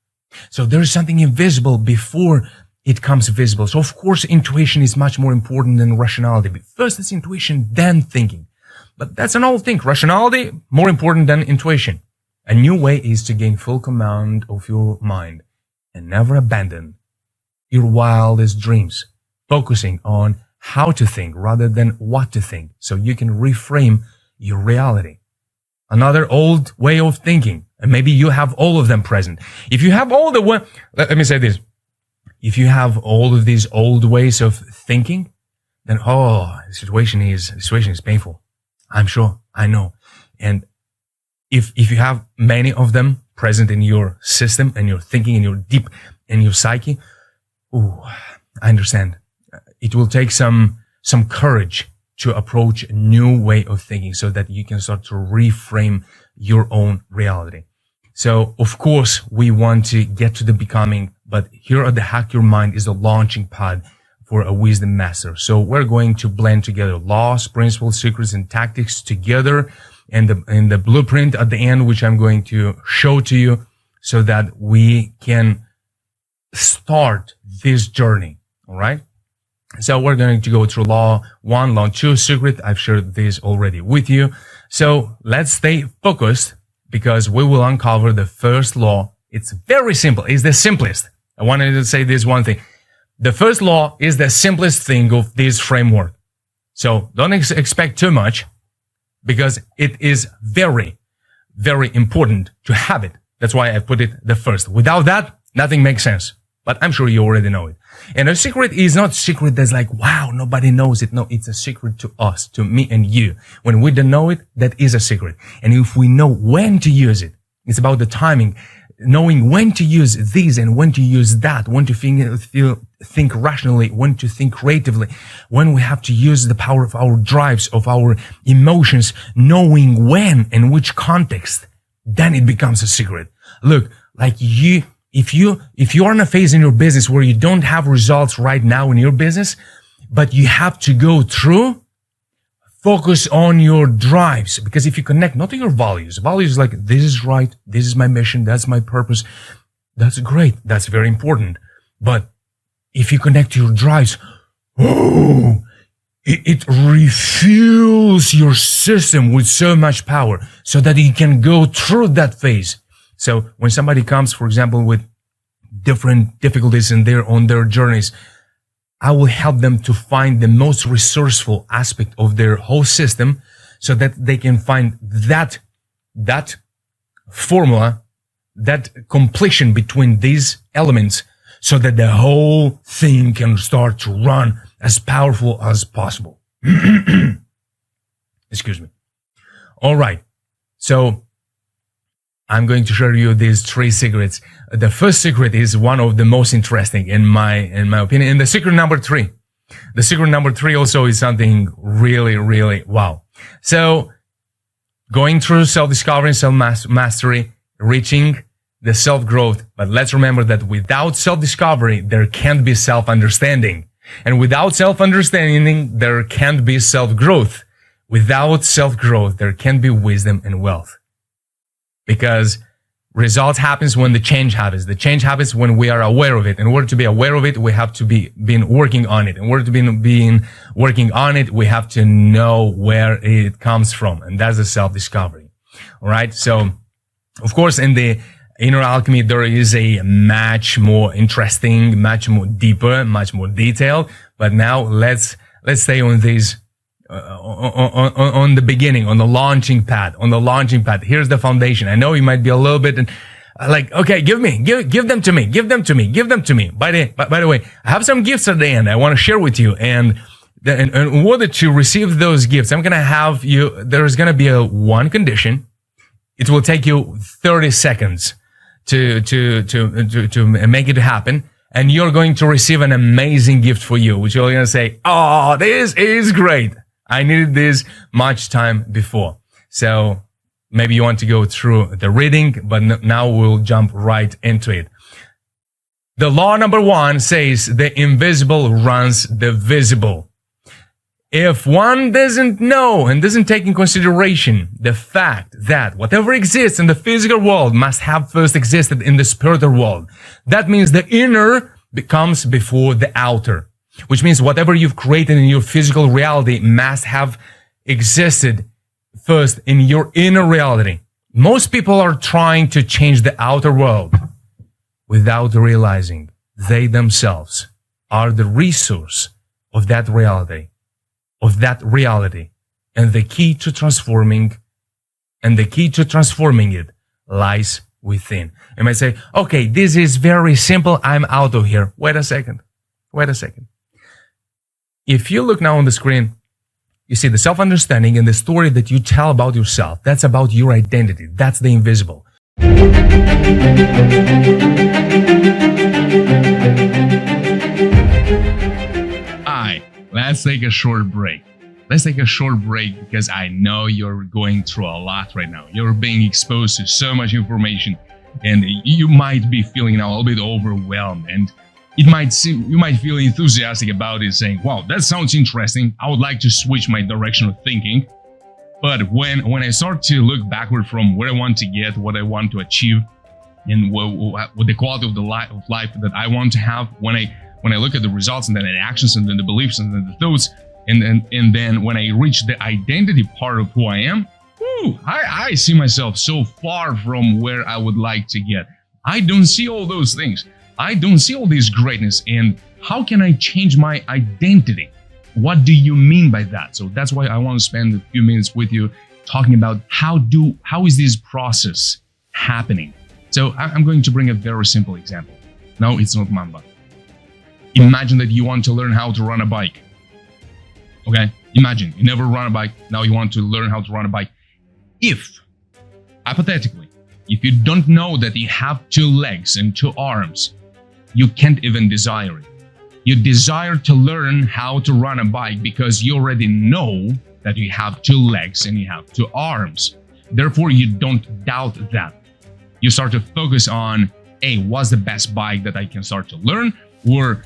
So there is something invisible before it comes visible. So of course, intuition is much more important than rationality. But first it's intuition, then thinking. But that's an old thing. Rationality, more important than intuition. A new way is to gain full command of your mind and never abandon your wildest dreams, focusing on how to think rather than what to think, so you can reframe your reality. Another old way of thinking, and maybe you have all of them present. If you have let me say this. If you have all of these old ways of thinking, then the situation is painful. I'm sure, I know. And if you have many of them present in your system and your thinking and your deep and your psyche, I understand. It will take some courage to approach a new way of thinking so that you can start to reframe your own reality. So, of course, we want to get to the becoming, but here at the Hack Your Mind is the launching pad for a wisdom master. So we're going to blend together laws, principles, secrets, and tactics together and the blueprint at the end, which I'm going to show to you so that we can start this journey. All right. So we're going to go through law 1, law 2, secret. I've shared this already with you. So let's stay focused, because we will uncover the first law. It's very simple. It's the simplest. I wanted to say this one thing. The first law is the simplest thing of this framework. So don't expect too much, because it is very, very important to have it. That's why I put it the first. Without that, nothing makes sense. But I'm sure you already know it. And a secret is not secret that's like, wow, nobody knows it. No, it's a secret to us, to me and you. When we don't know it, that is a secret. And if we know when to use it, it's about the timing, knowing when to use this and when to use that, when to think rationally, when to think creatively, when we have to use the power of our drives, of our emotions, knowing when and which context, then it becomes a secret. Look, like if you are in a phase in your business where you don't have results right now in your business, but you have to go through, focus on your drives. Because if you connect not to your values like, this is right, this is my mission, that's my purpose, that's great, that's very important. But if you connect to your drives, it refuels your system with so much power so that you can go through that phase. So when somebody comes, for example, with different difficulties on their journeys, I will help them to find the most resourceful aspect of their whole system so that they can find that formula, that completion between these elements so that the whole thing can start to run as powerful as possible. Excuse me. All right. So I'm going to share you these 3 secrets. The first secret is one of the most interesting in my opinion. And the secret number 3. The secret number 3 also is something really, really wow. So going through self-discovery and self-mastery, reaching the self-growth. But let's remember that without self-discovery, there can't be self-understanding. And without self-understanding, there can't be self-growth. Without self-growth, there can't be wisdom and wealth. Because Results happens when the change happens. The change happens when we are aware of it. In order to be aware of it, we have to been working on it. In order to be working on it, we have to know where it comes from. And that's the self-discovery. All right. So, of course, in the inner alchemy, there is a much more interesting, much more deeper, much more detailed. But now let's stay on these, on the beginning, on the launching pad, Here's the foundation. I know you might be a little bit like, okay, give them to me. By the way, I have some gifts at the end I want to share with you. And in order to receive those gifts, there's going to be one condition. It will take you 30 seconds to make it happen. And you're going to receive an amazing gift for you, which you're going to say, oh, this is great. I needed this much time before. So maybe you want to go through the reading, but now we'll jump right into it. The law number 1 says the invisible runs the visible. If one doesn't know and doesn't take in consideration the fact that whatever exists in the physical world must have first existed in the spiritual world, that means the inner becomes before the outer. Which means whatever you've created in your physical reality must have existed first in your inner reality. Most people are trying to change the outer world without realizing they themselves are the resource of that reality. And the key to transforming it lies within. You might say, okay, this is very simple. I'm out of here. Wait a second. If you look now on the screen, you see the self-understanding and the story that you tell about yourself. That's about your identity. That's the invisible. Let's take a short break. Because I know you're going through a lot right now. You're being exposed to so much information and you might be feeling now a little bit overwhelmed, and you might feel enthusiastic about it, saying, wow, that sounds interesting. I would like to switch my direction of thinking. But when I start to look backward from where I want to get, what I want to achieve, and what the quality of life that I want to have, when I look at the results and then the actions and then the beliefs and then the thoughts, and then when I reach the identity part of who I am, I see myself so far from where I would like to get. I don't see all those things. I don't see all this greatness, and how can I change my identity? What do you mean by that? So that's why I want to spend a few minutes with you talking about how is this process happening? So I'm going to bring a very simple example. No, it's not Mamba. Imagine that you want to learn how to run a bike. Okay? Imagine you never run a bike. Now you want to learn how to run a bike. If, hypothetically, if you don't know that you have 2 legs and 2 arms, you can't even desire it. You desire to learn how to run a bike because you already know that you have 2 legs and you have 2 arms. Therefore, you don't doubt that. You start to focus on, hey, what's the best bike that I can start to learn? Or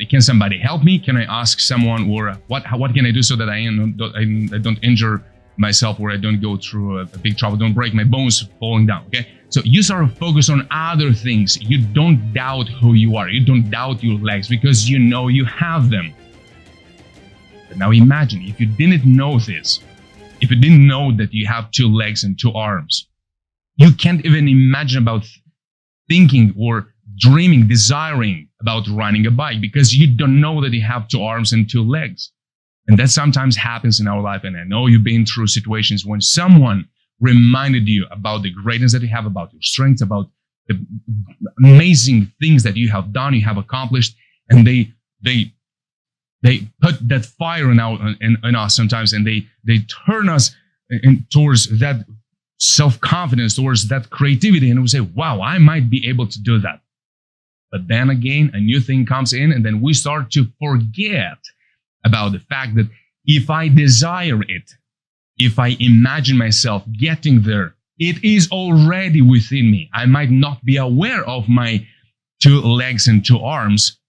can somebody help me? Can I ask someone? Or what can I do so that I don't injure myself, or I don't go through a big trouble, don't break my bones falling down, okay? So you start to focus on other things. You don't doubt who you are. You don't doubt your legs because you know you have them. But now imagine if you didn't know this, if you didn't know that you have 2 legs and 2 arms, you can't even imagine about thinking or dreaming, desiring about running a bike because you don't know that you have 2 arms and 2 legs. And that sometimes happens in our life. And I know you've been through situations when someone reminded you about the greatness that you have, about your strengths, about the amazing things that you have done, you have accomplished. And they put that fire in us sometimes, and they turn us towards that self-confidence, towards that creativity. And we say, wow, I might be able to do that. But then again, a new thing comes in, and then we start to forget about the fact that if I desire it, if I imagine myself getting there, it is already within me. I might not be aware of my 2 legs and 2 arms,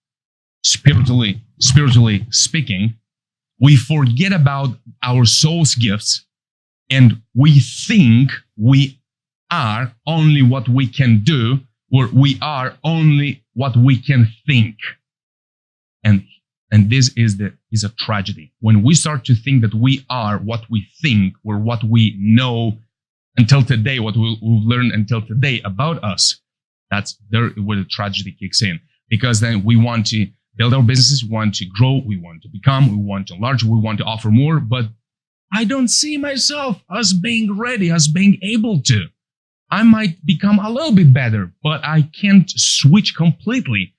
spiritually speaking. We forget about our soul's gifts, and we think we are only what we can do, or we are only what we can think. And this is a tragedy. When we start to think that we are what we think, or what we know until today, what we've learned until today about us, that's there where the tragedy kicks in. Because then we want to build our businesses, we want to grow, we want to become, we want to enlarge, we want to offer more, but I don't see myself as being ready, as being able to. I might become a little bit better, but I can't switch completely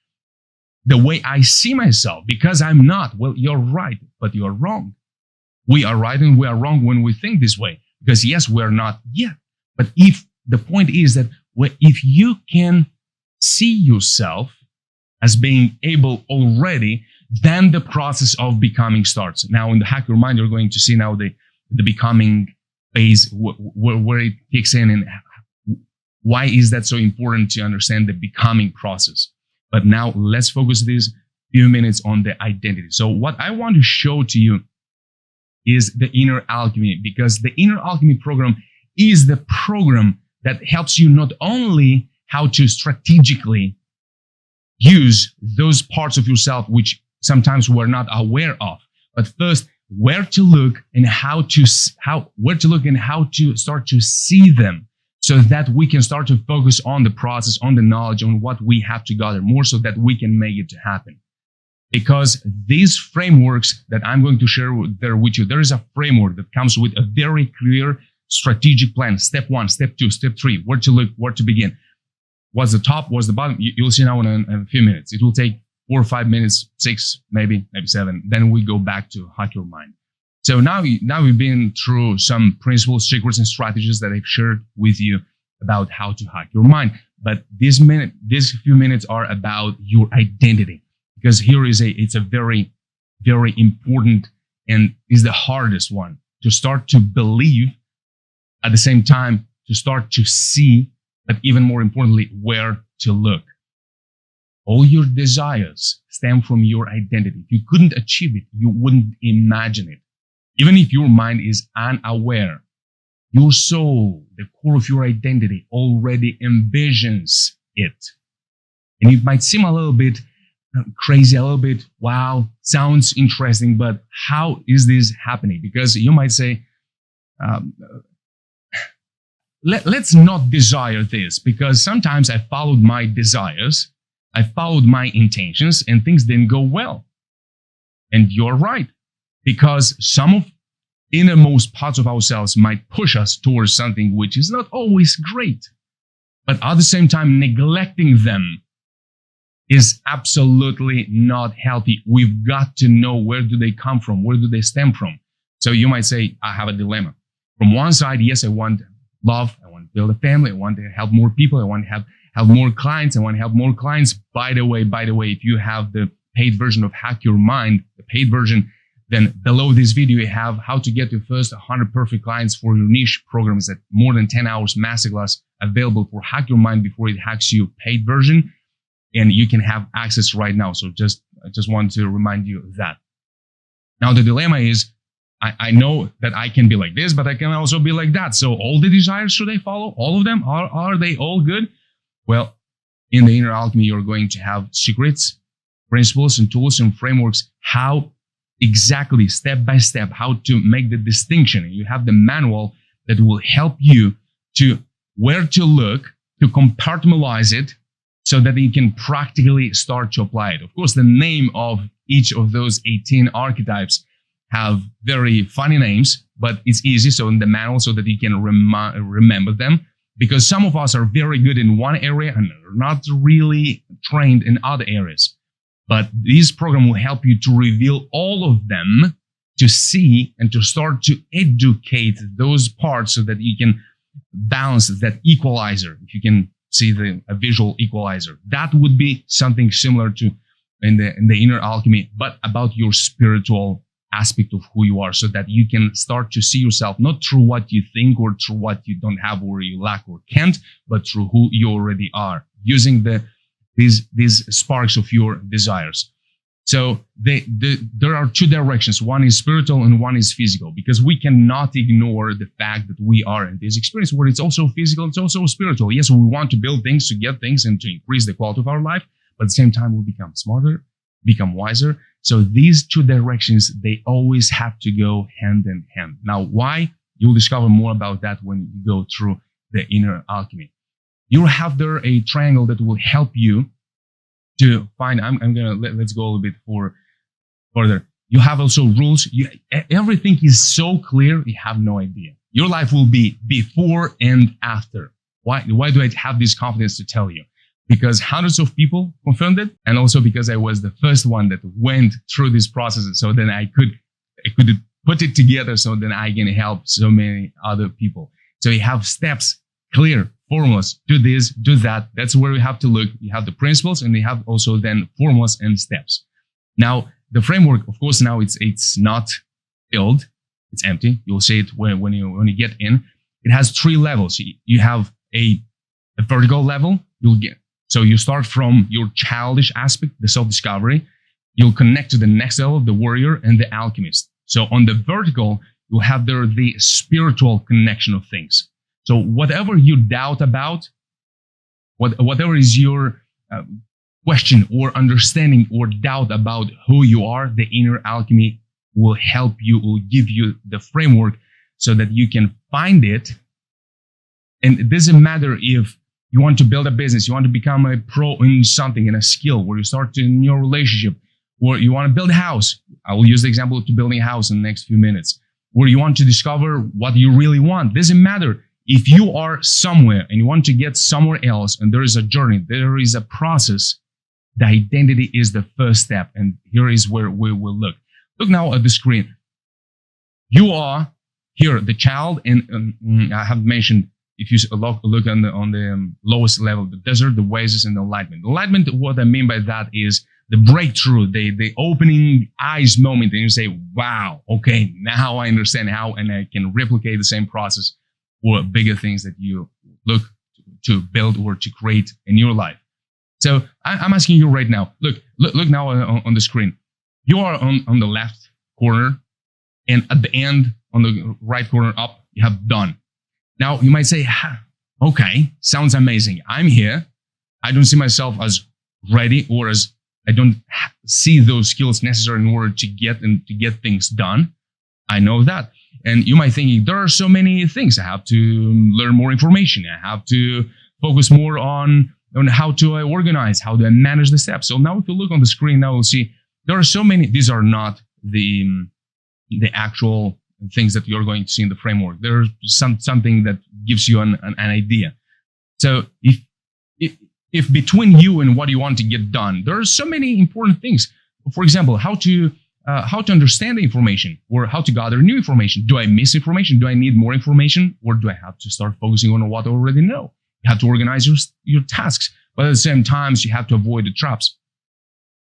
the way I see myself because I'm not. Well, you're right, but you're wrong. We are right and we are wrong when we think this way. Because yes, we're not yet. But if the point is that if you can see yourself as being able already, then the process of becoming starts. Now in the Hack Your Mind, you're going to see now the becoming phase where it kicks in, and why is that so important to understand the becoming process. But now let's focus this few minutes on the identity. So what I want to show to you is the Inner Alchemy, because the Inner Alchemy program is the program that helps you not only how to strategically use those parts of yourself which sometimes we're not aware of, but first where to look and how to start to see them, so that we can start to focus on the process, on the knowledge, on what we have to gather more, so that we can make it to happen. Because these frameworks that I'm going to share there with you, there is a framework that comes with a very clear strategic plan. Step 1, step 2, step 3, where to look, where to begin. What's the top, what's the bottom? You'll see now in a few minutes. It will take 4 or 5 minutes, 6, maybe 7. Then we go back to Hack Your Mind. So now we've been through some principles, secrets, and strategies that I've shared with you about how to hack your mind. But these few minutes are about your identity, because here it's a very, very important and is the hardest one to start to believe, at the same time to start to see, but even more importantly, where to look. All your desires stem from your identity. If you couldn't achieve it, you wouldn't imagine it. Even if your mind is unaware, your soul, the core of your identity, already envisions it. And it might seem a little bit crazy, a little bit, wow, sounds interesting, but how is this happening? Because you might say, let's not desire this, because sometimes I followed my desires, I followed my intentions, and things didn't go well. And you're right. Because some of innermost parts of ourselves might push us towards something which is not always great. But at the same time, neglecting them is absolutely not healthy. We've got to know, where do they come from? Where do they stem from? So you might say, I have a dilemma. From one side, yes, I want love. I want to build a family. I want to help more people. I want to have more clients. I want to help more clients. By the way, if you have the paid version of Hack Your Mind, the paid version, then below this video, you have how to get your first 100 perfect clients for your niche programs, at more than 10 hours masterclass available for Hack Your Mind before it hacks you, paid version. And you can have access right now. So I just want to remind you of that. Now, the dilemma is, I know that I can be like this, but I can also be like that. So all the desires, should I follow? All of them? Are they all good? Well, in the Inner Alchemy, you're going to have secrets, principles, and tools and frameworks, how exactly, step by step, how to make the distinction. You have the manual that will help you to where to look, to compartmentalize it, so that you can practically start to apply it. Of course, the name of each of those 18 archetypes have very funny names, but it's easy. So in the manual, so that you can remember them, because some of us are very good in one area and are not really trained in other areas. But this program will help you to reveal all of them, to see and to start to educate those parts, so that you can balance that equalizer. If you can see a visual equalizer, that would be something similar to in the Inner Alchemy, but about your spiritual aspect of who you are, so that you can start to see yourself not through what you think or through what you don't have or you lack or can't, but through who you already are, using these sparks of your desires. So there are two directions. One is spiritual and one is physical, because we cannot ignore the fact that we are in this experience where it's also physical, it's also spiritual. Yes, we want to build things, to get things, and to increase the quality of our life, but at the same time, we become smarter, become wiser. So these two directions, they always have to go hand in hand. Now, why? You'll discover more about that when you go through the inner alchemy. You'll have there a triangle that will help you to find. Let's go a little bit further. You have also rules. Everything is so clear, you have no idea. Your life will be before and after. Why do I have this confidence to tell you? Because hundreds of people confirmed it, and also because I was the first one that went through this process. So then I could put it together, so then I can help so many other people. So you have steps, clear formulas, do this, do that. That's where we have to look. You have the principles, and they have also then formulas and steps. Now, the framework, of course, now it's not filled. It's empty. You'll see it when you get in. It has 3 levels. You have a vertical level. So you start from your childish aspect, the self-discovery. You'll connect to the next level, the warrior and the alchemist. So on the vertical, you'll have there the spiritual connection of things. So whatever you doubt about, whatever is your question or understanding or doubt about who you are, the inner alchemy will help you, will give you the framework so that you can find it. And it doesn't matter if you want to build a business, you want to become a pro in something, in a skill, where you start in your relationship, or you want to build a house. I will use the example to building a house in the next few minutes, where you want to discover what you really want. Doesn't matter if you are somewhere and you want to get somewhere else, and there is a journey, there is a process. The identity is the first step, and here is where we will look. Look now at the screen. You are here, the child, and I have mentioned, if you look on the lowest level, the desert, the oasis, and the enlightenment. Enlightenment, what I mean by that is the breakthrough, the opening eyes moment, and you say, wow, okay, now I understand how, and I can replicate the same process for bigger things that you look to build or to create in your life. So I'm asking you right now, look now on the screen. You are on the left corner, and at the end, on the right corner up, you have done. Now, you might say, okay, sounds amazing. I'm here. I don't see myself as ready, or as I don't see those skills necessary in order to get things done. I know that. And you might think, there are so many things. I have to learn more information. I have to focus more on how to organize, how to manage the steps. So now if you look on the screen, now we'll see there are so many. These are not the actual things that you're going to see in the framework. There's something that gives you an idea. So if between you and what you want to get done, there are so many important things. For example, how to understand the information, or how to gather new information. Do I miss information? Do I need more information? Or do I have to start focusing on what I already know? You have to organize your tasks, but at the same time, you have to avoid the traps.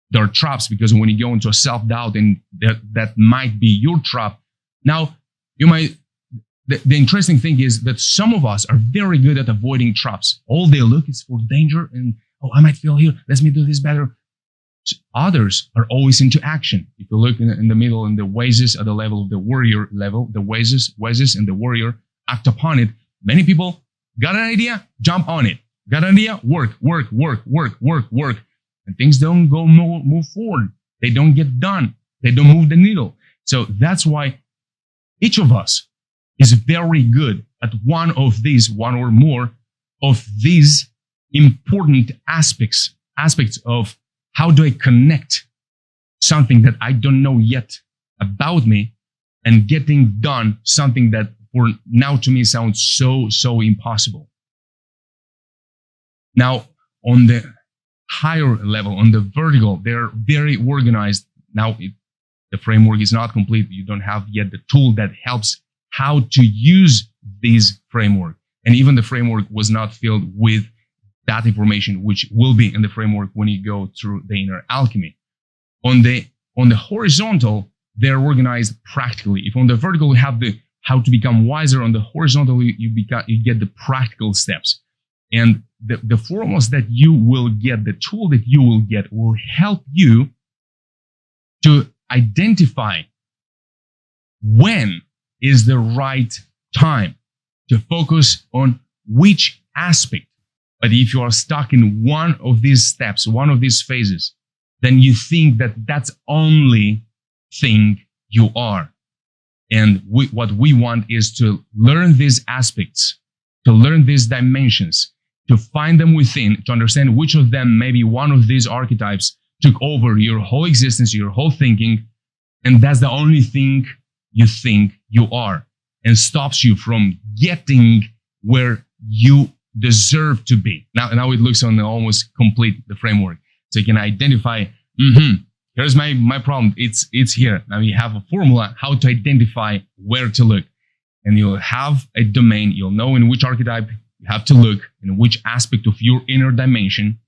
There are traps because when you go into a self-doubt, and that might be your trap. Now, the interesting thing is that some of us are very good at avoiding traps. All they look is for danger, and, I might fail here. Let me do this better. Others are always into action. If you look in the middle, in the oasis, at the level of the warrior level, the oasis and the warrior act upon it. Many people got an idea, jump on it. Got an idea, work. And things don't move forward. They don't get done. They don't move the needle. So that's why each of us is very good at one or more of these important aspects of how do I connect something that I don't know yet about me, and getting done something that for now to me sounds so impossible. Now, on the higher level, on the vertical, they're very organized. Now, the framework is not complete. You don't have yet the tool that helps how to use this framework. And even the framework was not filled with that information, which will be in the framework when you go through the inner alchemy. On the horizontal, they're organized practically. If on the vertical you have the how to become wiser, on the horizontal you get the practical steps. And the formulas that you will get, the tool that you will get, will help you to identify when is the right time to focus on which aspect. But if you are stuck in one of these steps, one of these phases, then you think that that's only thing you are. And what we want is to learn these aspects, to learn these dimensions, to find them within, to understand which of them, maybe one of these archetypes took over your whole existence, your whole thinking, and that's the only thing you think you are, and stops you from getting where you deserve to be. Now it looks on almost complete the framework. So you can identify, here's my problem. It's here. Now you have a formula how to identify where to look. And you'll have a domain. You'll know in which archetype you have to look, in which aspect of your inner dimension.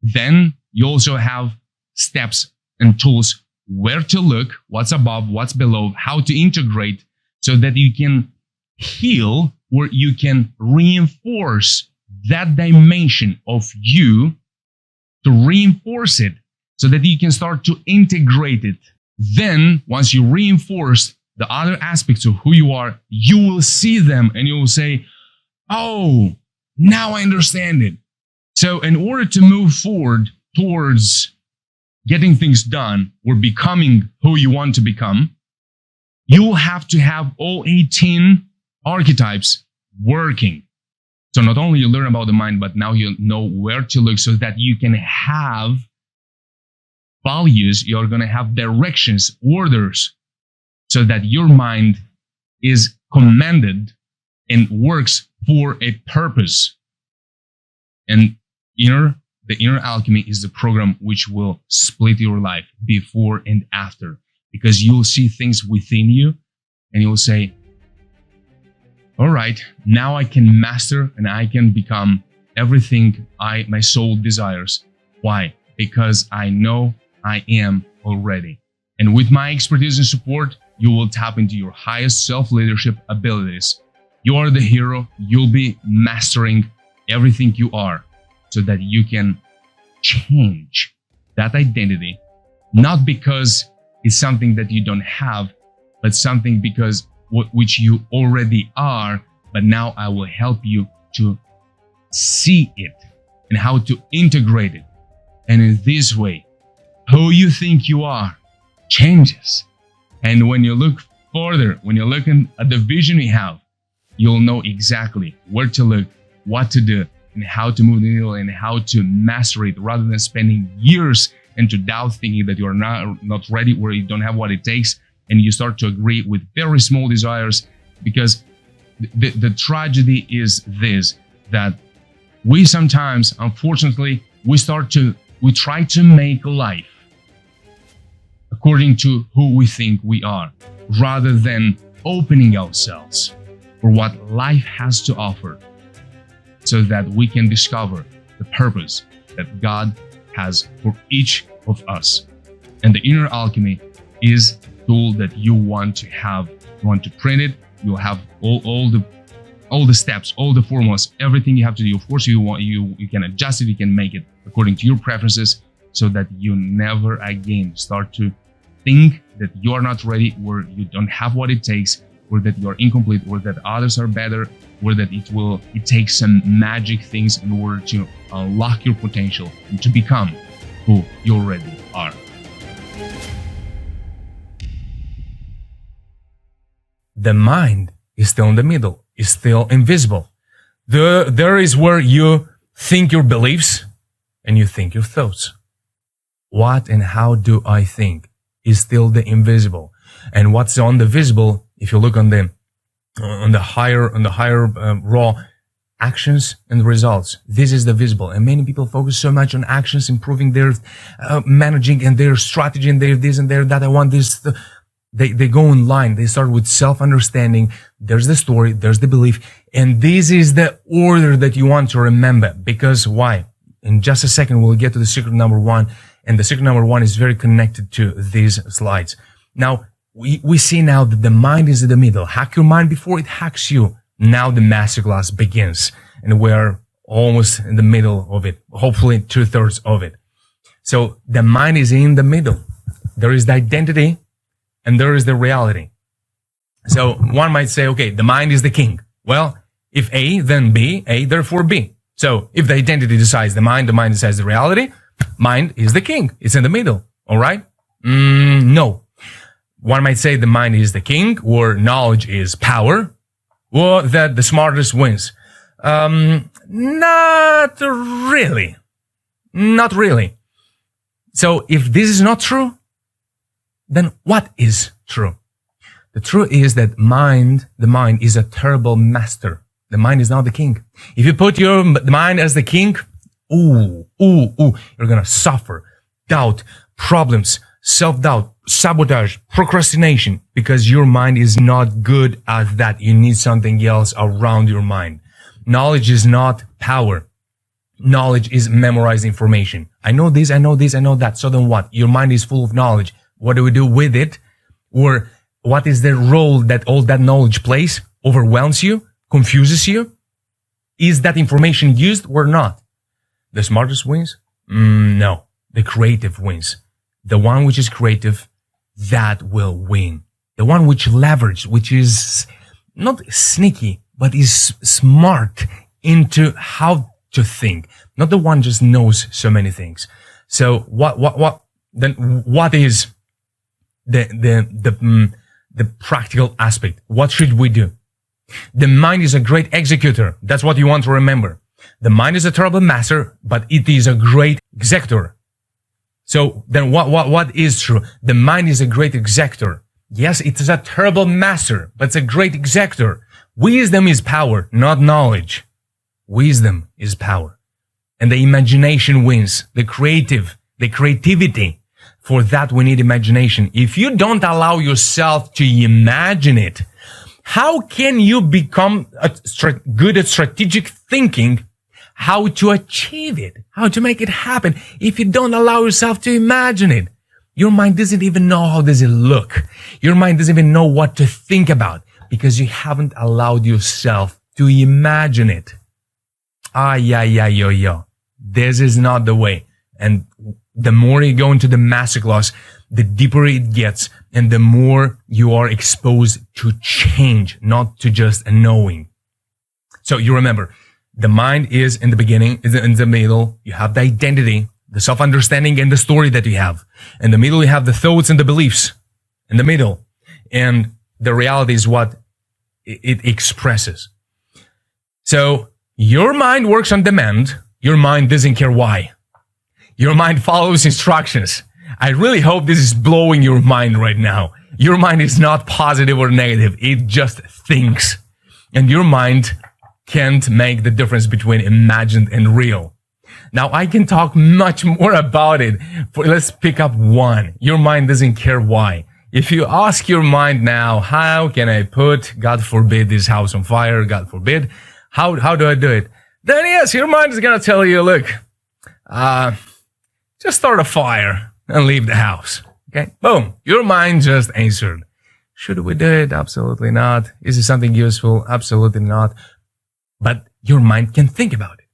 Then you also have steps and tools where to look, what's above, what's below, how to integrate so that you can heal, or you can reinforce that dimension of you, to reinforce it so that you can start to integrate it. Then, once you reinforce the other aspects of who you are, you will see them and you will say, oh, now I understand it. So in order to move forward towards getting things done or becoming who you want to become, you will have to have all 18 archetypes working. So not only you learn about the mind, but now you know where to look so that you can have values, you're going to have directions, orders, so that your mind is commanded and works for a purpose. And the inner alchemy is the program which will split your life before and after, because you'll see things within you and you'll say, all right, now I can master and I can become everything my soul desires. Why? Because I know I am already. And with my expertise and support, you will tap into your highest self-leadership abilities. You are the hero. You'll be mastering everything you are so that you can change that identity, not because it's something that you don't have, but something because which you already are, but now I will help you to see it and how to integrate it. And in this way, who you think you are changes. And when you look further, when you're looking at the vision you have, you'll know exactly where to look, what to do, and how to move the needle and how to master it, rather than spending years into doubt, thinking that you're not ready or you don't have what it takes. And you start to agree with very small desires, because the tragedy is this, that we sometimes, unfortunately, we try to make life according to who we think we are, rather than opening ourselves for what life has to offer, so that we can discover the purpose that God has for each of us. And the inner alchemy is a tool that you want to have. You want to print it. You'll have all the steps, all the formulas, everything you have to do. Of course, you can adjust it. You can make it according to your preferences, so that you never again start to think that you are not ready, or you don't have what it takes, or that you are incomplete, or that others are better, or that it takes some magic things in order to unlock your potential and to become who you already are. The mind is still in the middle, is still invisible. There is where you think your beliefs and you think your thoughts. What and how do I think is still the invisible. And what's on the visible, if you look on the higher raw actions and results, this is the visible. And many people focus so much on actions, improving their managing and their strategy and their this and their that. I want this. They go in line. They start with self-understanding. There's the story. There's the belief. And this is the order that you want to remember. Because why? In just a second, we'll get to the secret number one. And the secret number one is very connected to these slides. Now, we see now that the mind is in the middle. Hack your mind before it hacks you. Now the masterclass begins. And we're almost in the middle of it. Hopefully 2/3 of it. So the mind is in the middle. there is the identity and there is the reality. So one might say, okay, the mind is the king. Well, if A, then B, A, therefore B. So if the identity decides the mind decides the reality, mind is the king. It's in the middle. All right? No. One might say the mind is the king, or knowledge is power, or that the smartest wins. Not really. Not really. So if this is not true, then what is true? The truth is that the mind is a terrible master. The mind is not the king. If you put your mind as the king, you're gonna suffer, doubt, problems, self-doubt, sabotage, procrastination, because your mind is not good at that. You need something else around your mind. Knowledge is not power. Knowledge is memorized information. I know this, I know this, I know that. So then what? Your mind is full of knowledge. What do we do with it? Or what is the role that all that knowledge plays? Overwhelms you? Confuses you? Is that information used or not? The smartest wins? No. The creative wins. The one which is creative, that will win. The one which leverage, which is not sneaky, but is smart into how to think. Not the one just knows so many things. So what is the practical aspect? What should we do? The mind is a great executor. That's what you want to remember. The mind is a terrible master, but it is a great executor. So then what is true? The mind is a great executor. Yes, it is a terrible master, but it's a great executor. Wisdom is power, not knowledge. Wisdom is power. And the imagination wins. The creativity. For that we need imagination. If you don't allow yourself to imagine it, how can you become good at strategic thinking? How to achieve it? How to make it happen if you don't allow yourself to imagine it? Your mind doesn't even know how does it look. Your mind doesn't even know what to think about because you haven't allowed yourself to imagine it. This is not the way. And the more you go into the masterclass, the deeper it gets and the more you are exposed to change, not to just a knowing. So you remember, the mind is in the beginning, is in the middle. You have the identity, the self-understanding and the story that you have. In the middle, you have the thoughts and the beliefs in the middle. And the reality is what it expresses. So your mind works on demand. Your mind doesn't care why. Your mind follows instructions. I really hope this is blowing your mind right now. Your mind is not positive or negative. It just thinks. And your mind can't make the difference between imagined and real. Now, I can talk much more about it. Let's pick up one. Your mind doesn't care why. If you ask your mind now, how can I put, God forbid, this house on fire, God forbid, how do I do it? Then yes, your mind is going to tell you, look, just start a fire and leave the house. Okay? Boom. Your mind just answered. Should we do it? Absolutely not. Is it something useful? Absolutely not. But your mind can think about it.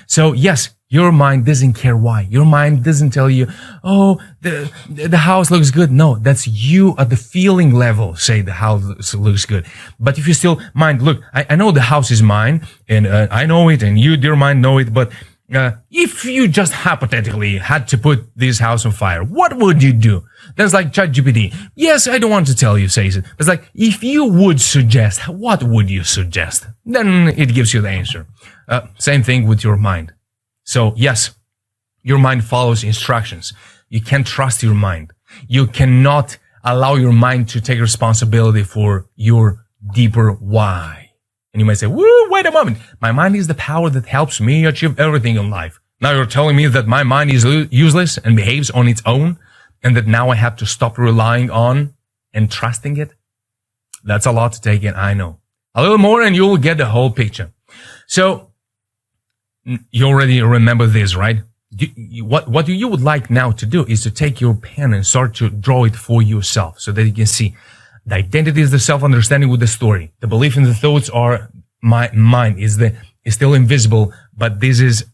So yes, your mind doesn't care why. Your mind doesn't tell you, oh, the house looks good. No, that's you at the feeling level say the house looks good. But if you still mind, look, I know the house is mine and I know it and you, dear mind, know it. But if you just hypothetically had to put this house on fire, what would you do? That's like ChatGPT. Yes, I don't want to tell you, says it. It's like, if you would suggest, what would you suggest? Then it gives you the answer. Same thing with your mind. So yes, your mind follows instructions. You can't trust your mind. You cannot allow your mind to take responsibility for your deeper why. And you might say, woo, wait a moment. My mind is the power that helps me achieve everything in life. Now you're telling me that my mind is useless and behaves on its own and that now I have to stop relying on and trusting it? That's a lot to take in, I know. A little more and you'll get the whole picture. So, you already remember this, right? What you would like now to do is to take your pen and start to draw it for yourself so that you can see the identity is the self-understanding with the story. The belief and the thoughts are my mind is still invisible, but this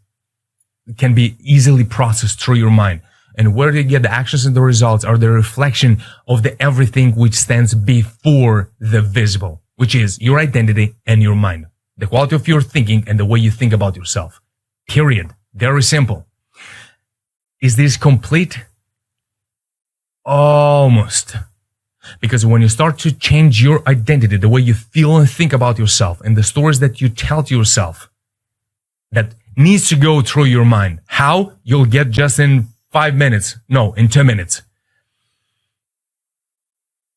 can be easily processed through your mind. And where you get the actions and the results are the reflection of the everything which stands before the visible, which is your identity and your mind. The quality of your thinking and the way you think about yourself. Period. Very simple. Is this complete? Almost. Because when you start to change your identity, the way you feel and think about yourself, and the stories that you tell to yourself, that needs to go through your mind. How? You'll get just in 5 minutes. No, in 2 minutes.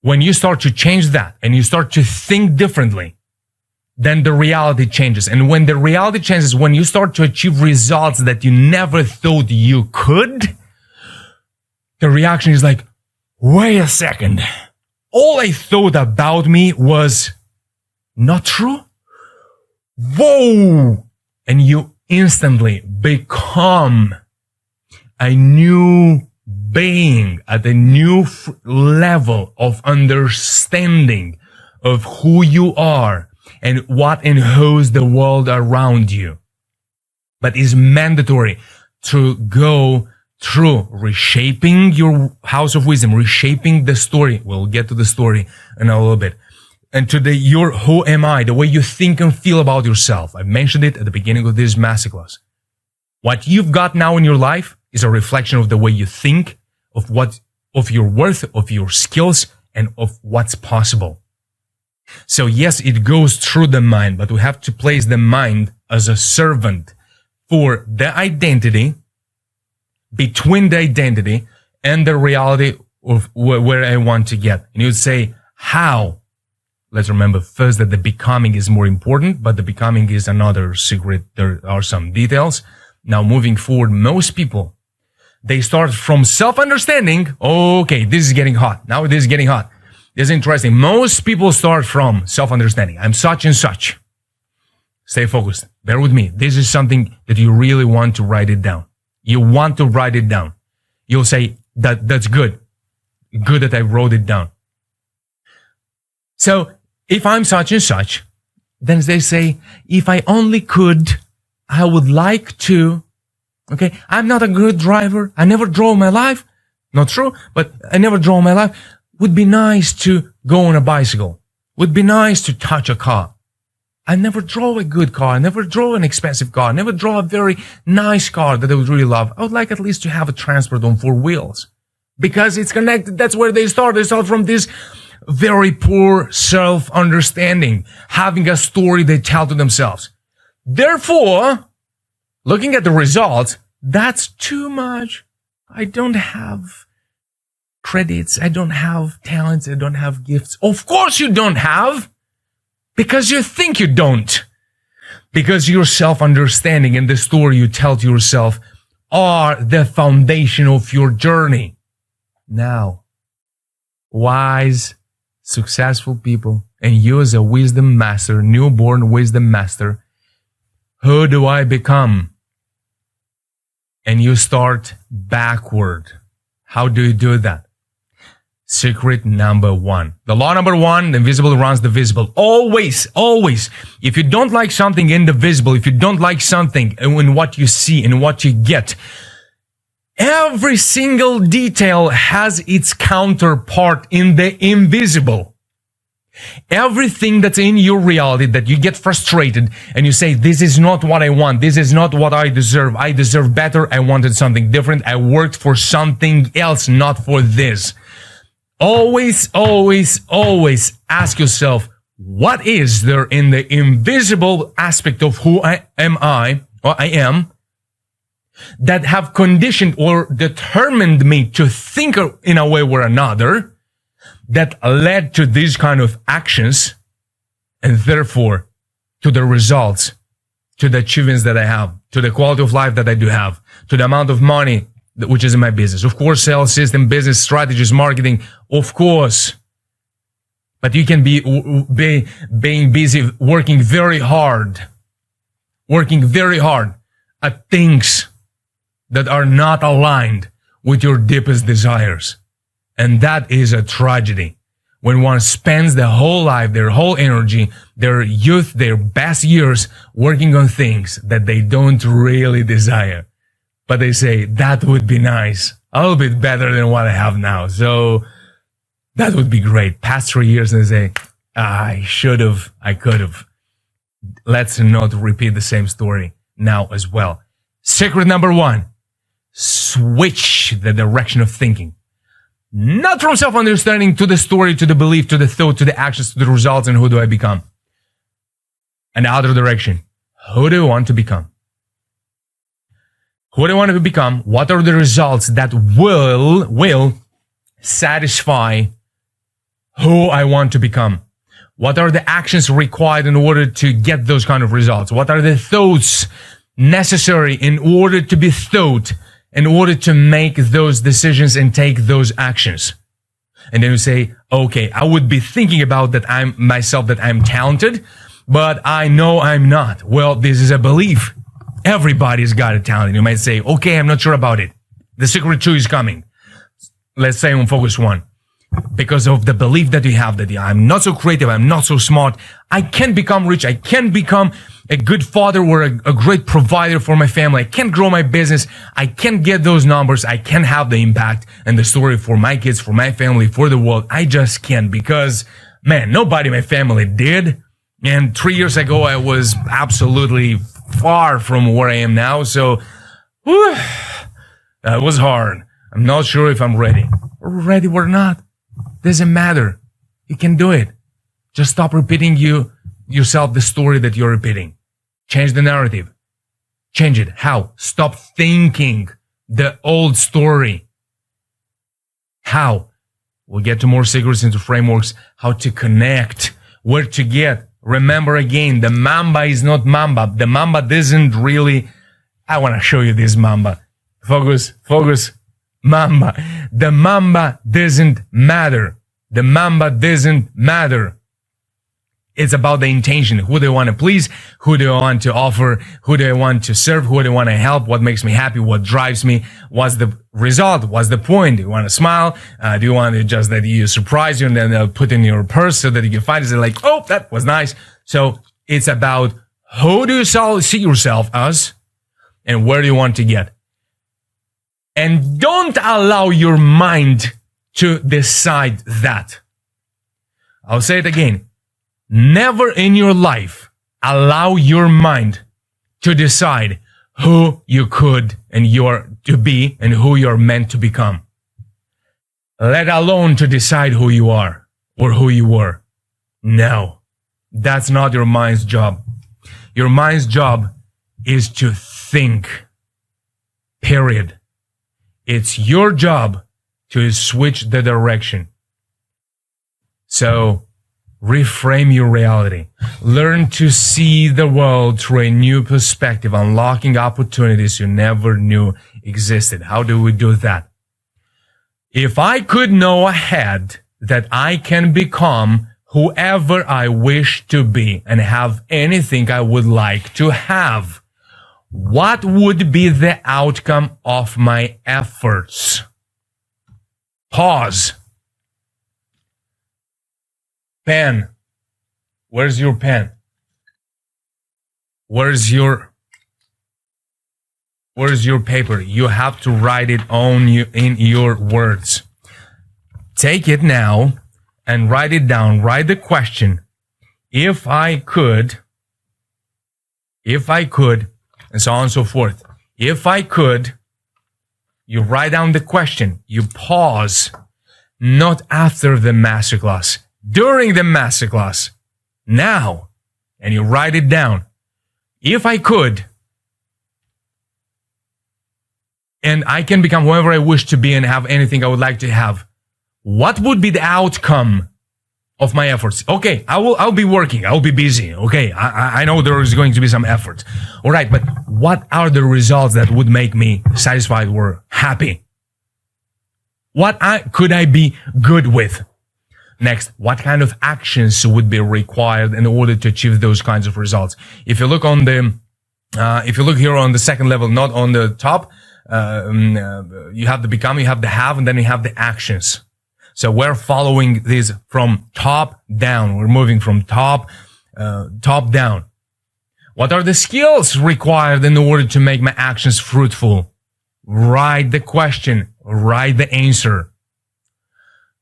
When you start to change that and you start to think differently, then the reality changes. And when the reality changes, when you start to achieve results that you never thought you could, the reaction is like, wait a second. All I thought about me was not true? Whoa! And you instantly become a new being at a new level of understanding of who you are and what and who's the world around you. But it's mandatory to go through reshaping your house of wisdom, reshaping the story. We'll get to the story in a little bit. And to your who am I, the way you think and feel about yourself. I mentioned it at the beginning of this masterclass. What you've got now in your life is a reflection of the way you think, of your worth, of your skills, and of what's possible. So yes, it goes through the mind, but we have to place the mind as a servant for the identity, between the identity and the reality of where I want to get. And you would say, how? Let's remember first that the becoming is more important, but the becoming is another secret. There are some details. Now moving forward, most people, they start from self-understanding. Okay, this is getting hot. Now this is getting hot. This is interesting. Most people start from self-understanding. I'm such and such. Stay focused. Bear with me. This is something that you really want to write it down. You want to write it down. You'll say, that's good. Good that I wrote it down. So if I'm such and such, then they say, if I only could, I would like to. Okay, I'm not a good driver. I never drove my life. Not true, but I never drove my life. Would be nice to go on a bicycle. Would be nice to touch a car. I never drove a good car. I never drove an expensive car. I never drove a very nice car that I would really love. I would like at least to have a transport on 4 wheels. Because it's connected. That's where they start. They start from this very poor self-understanding. Having a story they tell to themselves. Therefore, looking at the results, that's too much. I don't have credits. I don't have talents. I don't have gifts. Of course you don't have. Because you think you don't. Because your self-understanding and the story you tell to yourself are the foundation of your journey. Now, wise, successful people, and you as a wisdom master, newborn wisdom master, who do I become? And you start backward. How do you do that? Secret number 1. The law number 1, the invisible runs the visible. Always, always. If you don't like something in the visible, if you don't like something in what you see and what you get, every single detail has its counterpart in the invisible. Everything that's in your reality that you get frustrated and you say, this is not what I want. This is not what I deserve. I deserve better. I wanted something different. I worked for something else, not for this. Always, always, always ask yourself, what is there in the invisible aspect of who I am, that have conditioned or determined me to think in a way or another that led to these kind of actions and therefore to the results, to the achievements that I have, to the quality of life that I do have, to the amount of money which is in my business. Of course, sales system, business strategies, marketing, of course. But you can be being busy, working very hard at things that are not aligned with your deepest desires. And that is a tragedy. When one spends the whole life, their whole energy, their youth, their best years working on things that they don't really desire. But they say, that would be nice. a little bit better than what I have now. So that would be great. Past 3 years and say, I should have, I could have. Let's not repeat the same story now as well. Secret number 1, switch the direction of thinking. Not from self-understanding to the story, to the belief, to the thought, to the actions, to the results, and who do I become? Another direction. Who do I want to become? Who do I want to become? What are the results that will satisfy who I want to become? What are the actions required in order to get those kind of results? What are the thoughts necessary in order to be thought, in order to make those decisions and take those actions? And then you say, okay, I would be thinking about that I'm talented, but I know I'm not. Well, this is a belief. Everybody's got a talent. You might say, okay, I'm not sure about it. The secret 2 is coming. Let's say on focus 1. Because of the belief that you have that I'm not so creative, I'm not so smart, I can't become rich, I can't become a good father or a great provider for my family, I can't grow my business, I can't get those numbers, I can't have the impact and the story for my kids, for my family, for the world. I just can't because, man, nobody in my family did. And 3 years ago, I was absolutely far from where I am now. So, that was hard. I'm not sure if I'm ready. Ready or not. Doesn't matter. You can do it. Just stop repeating yourself the story that you're repeating. Change the narrative. Change it. How? Stop thinking the old story. How? We'll get to more secrets into frameworks, how to connect, where to get. Remember again, the mamba is not mamba. The mamba doesn't really, I want to show you this mamba. Focus. Mamba. The mamba doesn't matter. The mamba doesn't matter. It's about the intention. Who do I want to please? Who do I want to offer? Who do I want to serve? Who do I want to help? What makes me happy? What drives me? What's the result? What's the point? Do you want to smile? Do you want to just that you surprise you and then they'll put in your purse so that you can find it? Like, oh, that was nice. So it's about who do you see yourself as and where do you want to get? And don't allow your mind to decide that. I'll say it again. Never in your life allow your mind to decide who you could and you're to be and who you're meant to become. Let alone to decide who you are or who you were. No, that's not your mind's job. Your mind's job is to think. Period. It's your job to switch the direction. So, reframe your reality. Learn to see the world through a new perspective, unlocking opportunities you never knew existed. How do we do that? If I could know ahead that I can become whoever I wish to be and have anything I would like to have, what would be the outcome of my efforts? Pause. Pen. Where's your pen? Where's your paper? You have to write it in your words. Take it now and write it down. Write the question. If I could, and so on and so forth. If I could, you write down the question. You pause, not after the masterclass, during the masterclass, now, and you write it down. If I could, and I can become whoever I wish to be and have anything I would like to have, what would be the outcome of my efforts? Okay, I'll be working. I'll be busy. Okay, I know there is going to be some effort. All right, but what are the results that would make me satisfied or happy? What could I be good with? Next, what kind of actions would be required in order to achieve those kinds of results? If you look here on the second level, not on the top, you have the become, you have the have, and then you have the actions. So we're following this from top down. We're moving from top down. What are the skills required in order to make my actions fruitful? Write the question. write the answer.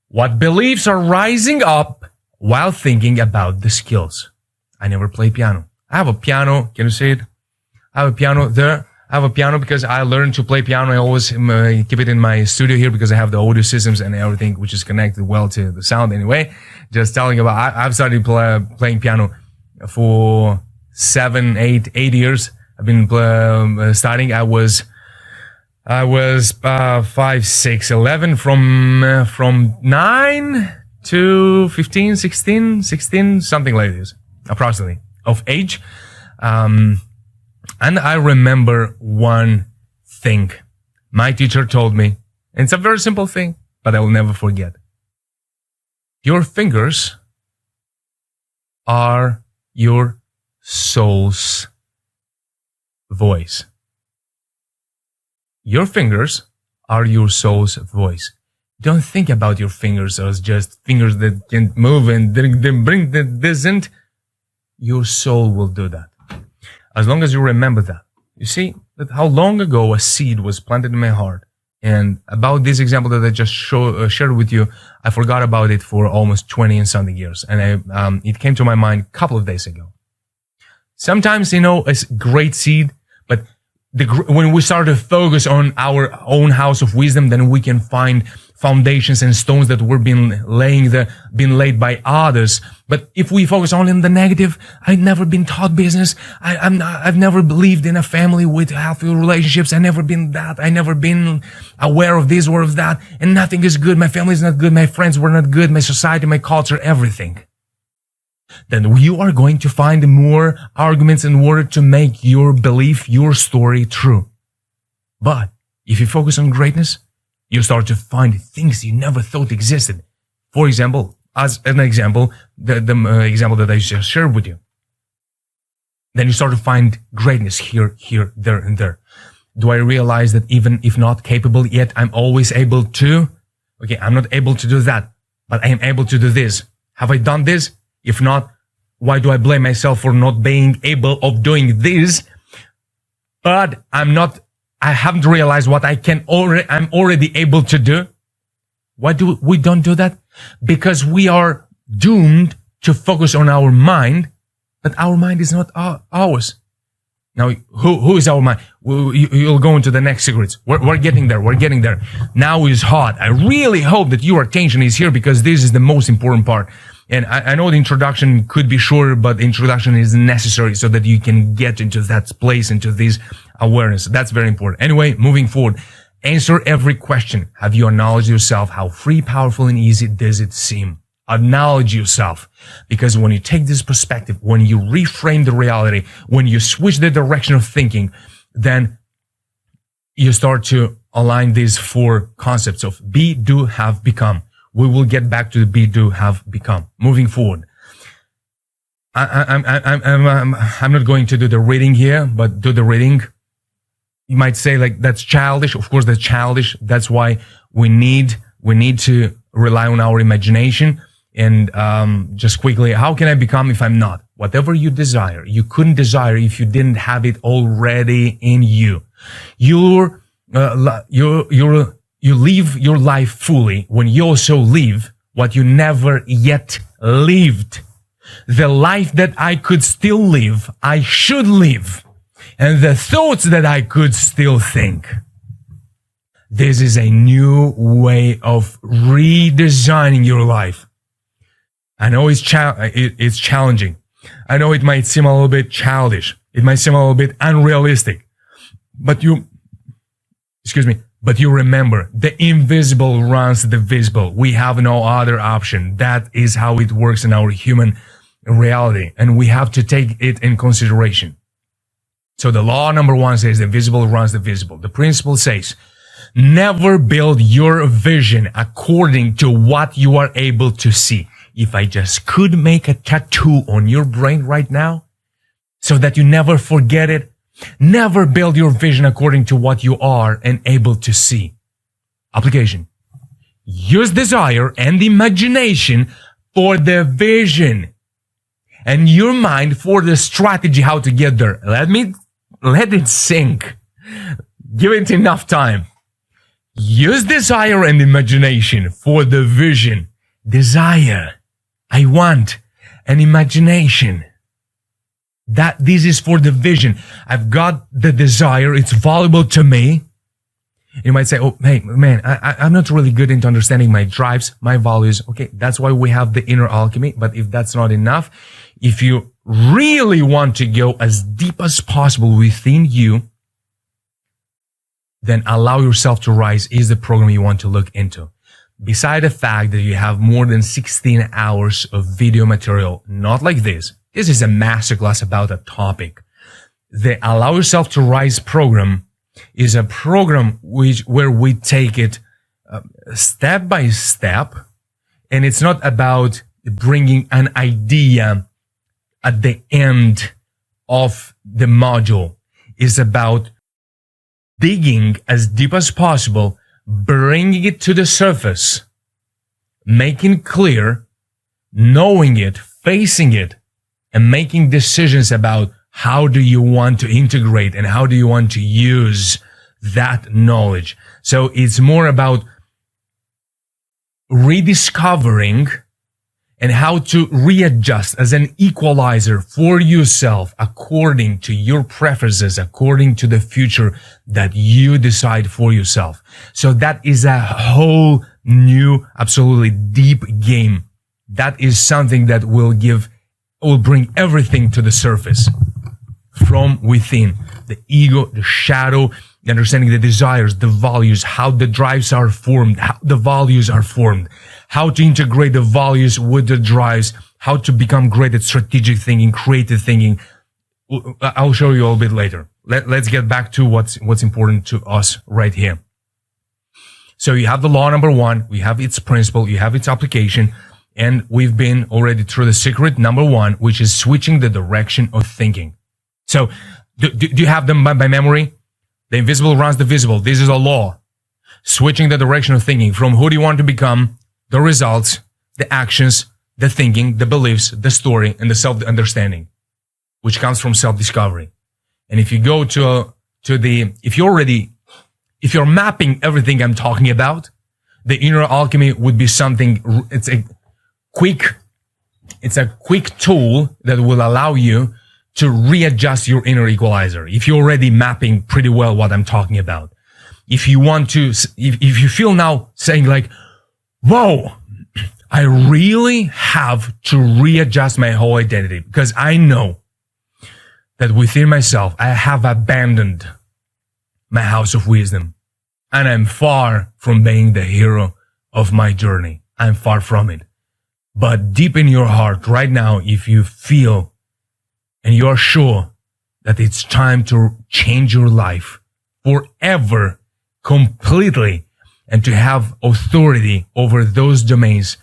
What beliefs are rising up while thinking about the skills? I never play piano. I have a piano. Can you see it? I have a piano there. I have a piano because I learned to play piano. I always keep it in my studio here because I have the audio systems and everything, which is connected well to the sound anyway. Just telling about, I've started playing piano for 8 years. I've been starting. I was 5, 6, 11 from 9 to 15, 16, something like this, approximately of age. And I remember one thing my teacher told me, and it's a very simple thing, but I will never forget. Your fingers are your soul's voice. Your fingers are your soul's voice. Don't think about your fingers as just fingers that can move and then bring this in. Your soul will do that. As long as you remember that. You see that how long ago a seed was planted in my heart. And about this example that I just shared with you, I forgot about it for almost 20 and something years. And it came to my mind a couple of days ago. Sometimes, a great seed, but when we start to focus on our own house of wisdom, then we can find foundations and stones that were being laid by others. But if we focus only on the negative, I've never been taught business. I've never believed in a family with healthy relationships. I've never been that. I've never been aware of this or of that. And nothing is good. My family is not good. My friends were not good. My society, my culture, everything. Then you are going to find more arguments in order to make your belief, your story true. But if you focus on greatness, you start to find things you never thought existed. For example, as an example, the example that I just shared with you. Then you start to find greatness here, there, and there. Do I realize that even if not capable yet, I'm always able to? Okay, I'm not able to do that, but I am able to do this. Have I done this? If not, why do I blame myself for not being able of doing this? But I haven't realized what I'm already able to do. Why do we don't do that? Because we are doomed to focus on our mind, but our mind is not ours. Now, who is our mind? You'll go into the next secrets. We're getting there. We're getting there. Now is hot. I really hope that your attention is here because this is the most important part. And I know the introduction could be shorter, but the introduction is necessary so that you can get into that place, into this awareness. That's very important. Anyway, moving forward, answer every question. Have you acknowledged yourself? How free, powerful, and easy does it seem? Acknowledge yourself. Because when you take this perspective, when you reframe the reality, when you switch the direction of thinking, then you start to align these 4 concepts of be, do, have, become. We will get back to the be, do, have, become. Moving forward. I'm not going to do the reading here, but do the reading. You might say like, that's childish. Of course, that's childish. That's why we need to rely on our imagination. And, just quickly, how can I become if I'm not? Whatever you desire, you couldn't desire if you didn't have it already in you. You live your life fully when you also live what you never yet lived. The life that I could still live, I should live. And the thoughts that I could still think. This is a new way of redesigning your life. I know it's challenging. I know it might seem a little bit childish. It might seem a little bit unrealistic. But you remember, the invisible runs the visible. We have no other option. That is how it works in our human reality. And we have to take it in consideration. So the law number 1 says the visible runs the visible. The principle says, never build your vision according to what you are able to see. If I just could make a tattoo on your brain right now so that you never forget it, never build your vision according to what you are and able to see. Application. Use desire and imagination for the vision and your mind for the strategy how to get there. Let it sink. Give it enough time. Use desire and imagination for the vision. Desire. I want. And imagination. That this is for the vision. I've got the desire. It's valuable to me. You might say, oh, hey, man, I'm not really good into understanding my drives, my values. Okay, that's why we have the inner alchemy. But if that's not enough, if you really want to go as deep as possible within you, then Allow Yourself to Rise is the program you want to look into. Beside the fact that you have more than 16 hours of video material, not like this. This is a masterclass about a topic. The Allow Yourself to Rise program is a program where we take it step by step, and it's not about bringing an idea at the end of the module. It's about digging as deep as possible, bringing it to the surface, making clear, knowing it, facing it, and making decisions about how do you want to integrate and how do you want to use that knowledge. So it's more about rediscovering and how to readjust as an equalizer for yourself according to your preferences, according to the future that you decide for yourself. So that is a whole new, absolutely deep game. That is something that will bring everything to the surface from within. The ego, the shadow, the understanding the desires, the values, how the drives are formed, how the values are formed, how to integrate the values with the drives, how to become great at strategic thinking, creative thinking. I'll show you a little bit later. Let's get back to what's important to us right here. So you have the law number 1, we have its principle, you have its application, and we've been already through the secret number 1, which is switching the direction of thinking. So do you have them by memory? The invisible runs the visible. This is a law. Switching the direction of thinking from who do you want to become, the results, the actions, the thinking, the beliefs, the story, and the self-understanding, which comes from self-discovery. And if you go if you're mapping everything I'm talking about, the inner alchemy would be something, it's a quick tool that will allow you to readjust your inner equalizer. If you're already mapping pretty well what I'm talking about. If you want to, if you feel now saying like, whoa, I really have to readjust my whole identity because I know that within myself, I have abandoned my house of wisdom and I'm far from being the hero of my journey. I'm far from it. But deep in your heart right now, if you feel and you're sure that it's time to change your life forever, completely, and to have authority over those domains,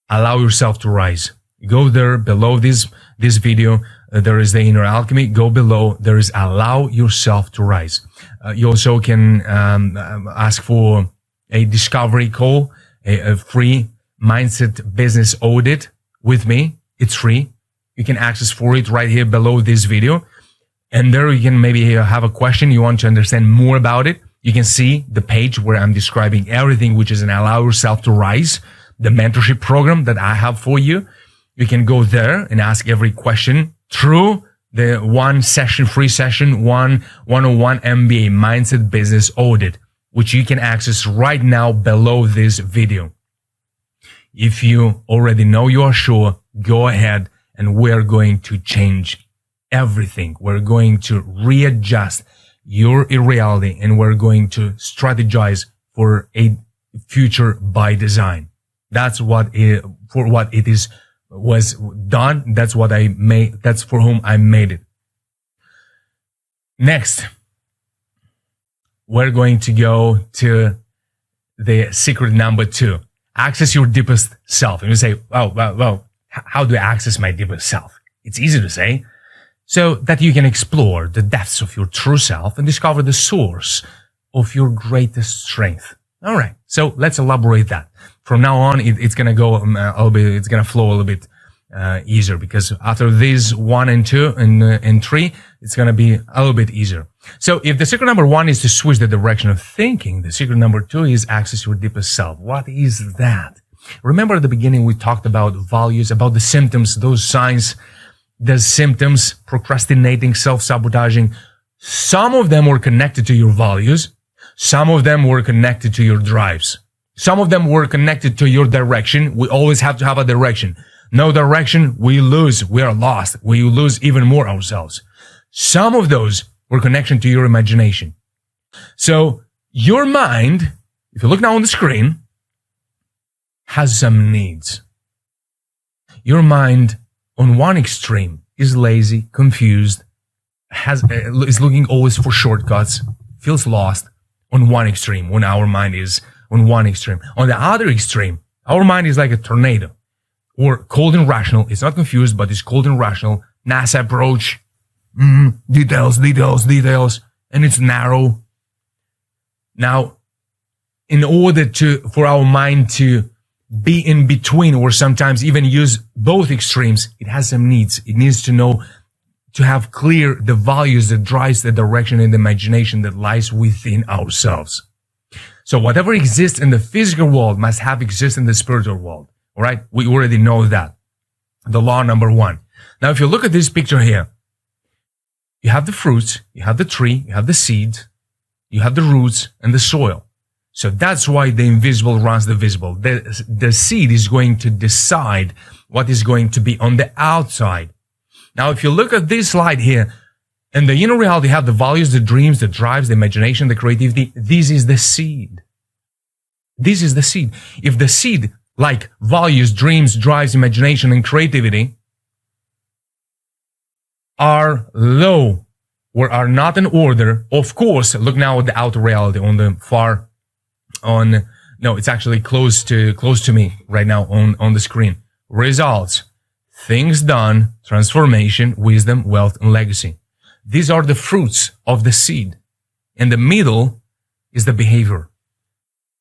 allow yourself to rise. Go there below this video. There is the inner alchemy. Go below. There is allow yourself to rise. You also can ask for a discovery call, a free mindset business audit with me. It's free. You can access for it right here below this video. And there you can maybe have a question. You want to understand more about it. You can see the page where I'm describing everything, which is an Allow Yourself to Rise, the mentorship program that I have for you. You can go there and ask every question through the free session, 101 MBA Mindset Business Audit, which you can access right now below this video. If you already know you are sure, go ahead and we're going to change everything. We're going to readjust your reality and we're going to strategize for a future by design. That's what it was done. That's what I made. That's for whom I made it. Next, we're going to go to the secret number 2. Access your deepest self. And you say, well, how do I access my deepest self? It's easy to say. So that you can explore the depths of your true self and discover the source of your greatest strength. All right. So let's elaborate that. From now on, it's going to go a little bit, it's going to flow a little bit easier, because after these 1 and 2 and 3, it's going to be a little bit easier. So if the secret number 1 is to switch the direction of thinking, the secret number 2 is access your deepest self. What is that? Remember at the beginning we talked about values, about the symptoms, those signs, the symptoms, procrastinating, self-sabotaging. Some of them were connected to your values. Some of them were connected to your drives. Some of them were connected to your direction. We always have to have a direction. No direction, we lose. We are lost. We lose even more ourselves. Some of those were connection to your imagination. So your mind, if you look now on the screen, has some needs. Your mind on one extreme is lazy, confused, is looking always for shortcuts, feels lost on one extreme when our mind is on one extreme. On the other extreme, our mind is like a tornado, or cold and rational. It's not confused, but it's cold and rational. NASA approach, details, and it's narrow. Now, in order for our mind to be in between, or sometimes even use both extremes, it has some needs. It needs to know, to have clear the values that drives the direction and the imagination that lies within ourselves. So whatever exists in the physical world must have exist in the spiritual world. All right? We already know that. The law number 1. Now, if you look at this picture here, you have the fruits, you have the tree, you have the seed, you have the roots and the soil. So that's why the invisible runs the visible. The seed is going to decide what is going to be on the outside. Now, if you look at this slide here, in the inner reality, you have the values, the dreams, the drives, the imagination, the creativity. This is the seed. This is the seed. If the seed, like values, dreams, drives, imagination, and creativity, are low or are not in order, of course, look now at the outer reality on the far, no, it's actually close to me right now on the screen. Results, things done, transformation, wisdom, wealth, and legacy. These are the fruits of the seed. In the middle is the behavior.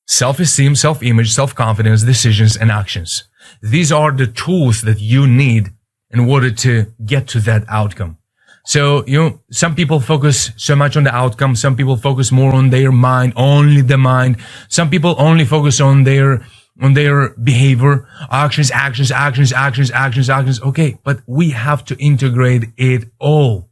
Self-esteem, self-image, self-confidence, decisions, and actions. These are the tools that you need in order to get to that outcome. So, some people focus so much on the outcome. Some people focus more on their mind, only the mind. Some people only focus on their behavior, actions. Okay, but we have to integrate it all.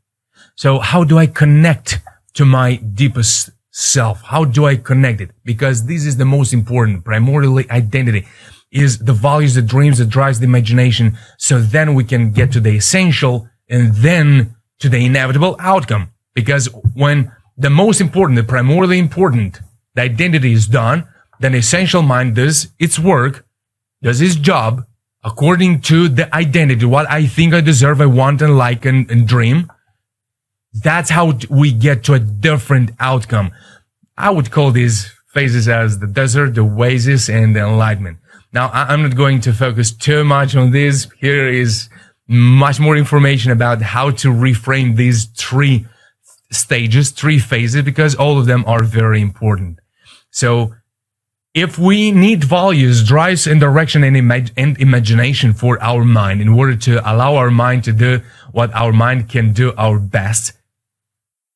So how do I connect to my deepest self? How do I connect it? Because this is the most important, primarily identity, is the values, the dreams, the drives, the imagination. So then we can get to the essential and then to the inevitable outcome. Because when the most important, the primarily important, the identity is done, then the essential mind does its work, does its job according to the identity, what I think I deserve, I want and like and dream. That's how we get to a different outcome. I would call these phases as the desert, the oasis, and the enlightenment. Now, I'm not going to focus too much on this. Here is much more information about how to reframe these 3 stages, 3 phases, because all of them are very important. So, if we need values, drives, and direction and imagination for our mind in order to allow our mind to do what our mind can do our best,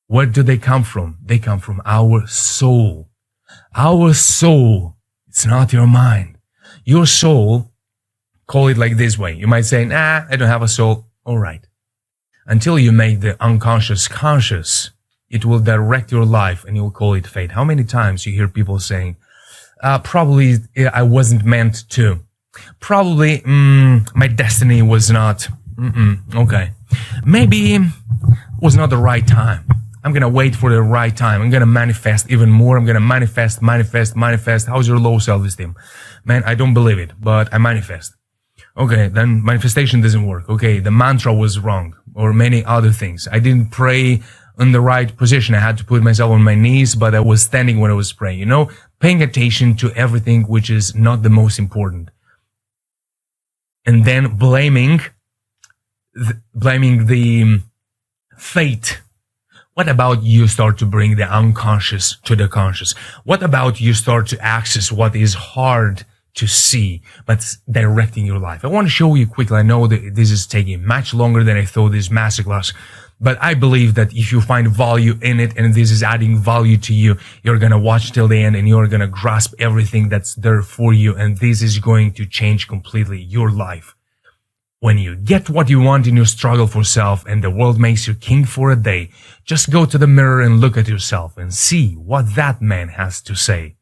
where do they come from? They come from our soul. Our soul. It's not your mind. Your soul, call it like this way. You might say, I don't have a soul. All right. Until you make the unconscious conscious, it will direct your life and you'll call it fate. How many times you hear people saying, probably I wasn't meant to. Probably my destiny was not. Okay. Maybe it was not the right time. I'm going to wait for the right time. I'm going to manifest even more. I'm going to manifest. How's your low self-esteem? Man, I don't believe it, but I manifest. Okay, then manifestation doesn't work. Okay, the mantra was wrong, or many other things. I didn't pray in the right position. I had to put myself on my knees, but I was standing when I was praying. Paying attention to everything which is not the most important. And then blaming the fate. What about you start to bring the unconscious to the conscious? What about you start to access what is hard to see, but directing your life. I want to show you quickly. I know that this is taking much longer than I thought this masterclass, but I believe that if you find value in it and this is adding value to you, you're going to watch till the end and you're going to grasp everything that's there for you. And this is going to change completely your life. When you get what you want in your struggle for self and the world makes you king for a day, just go to the mirror and look at yourself and see what that man has to say.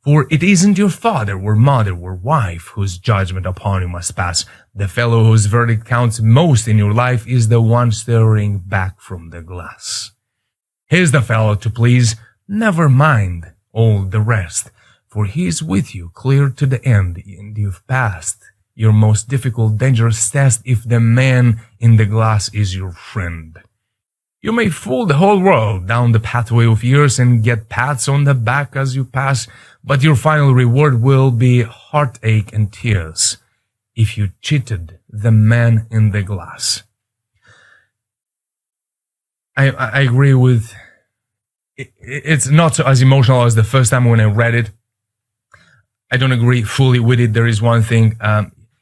For it isn't your father or mother or wife whose judgment upon you must pass. The fellow whose verdict counts most in your life is the one staring back from the glass. He's the fellow to please, never mind all the rest, for he is with you clear to the end, and you've passed your most difficult, dangerous test if the man in the glass is your friend. You may fool the whole world down the pathway of years and get pats on the back as you pass, but your final reward will be heartache and tears if you cheated the man in the glass. I agree with it's not so as emotional as the first time when I read it. I don't agree fully with it. There is one thing.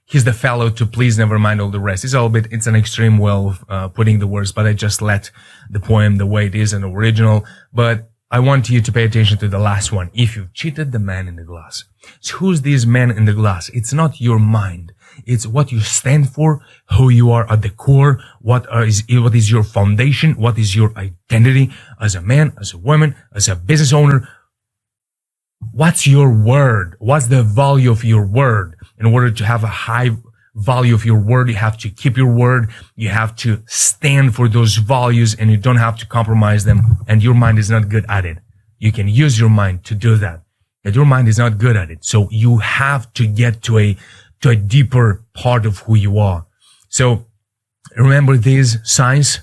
He's the fellow to please, never mind all the rest. It's an extreme way of putting the words, but I just let the poem the way it is an original. But I want you to pay attention to the last one. If you've cheated the man in the glass. So who's this man in the glass? It's not your mind. It's what you stand for, who you are at the core, what is your foundation, what is your identity as a man, as a woman, as a business owner. What's your word? What's the value of your word? In order to have a high value of your word, you have to keep your word. You have to stand for those values and you don't have to compromise them. And your mind is not good at it. You can use your mind to do that. But your mind is not good at it. So you have to get to a deeper part of who you are. So remember these signs,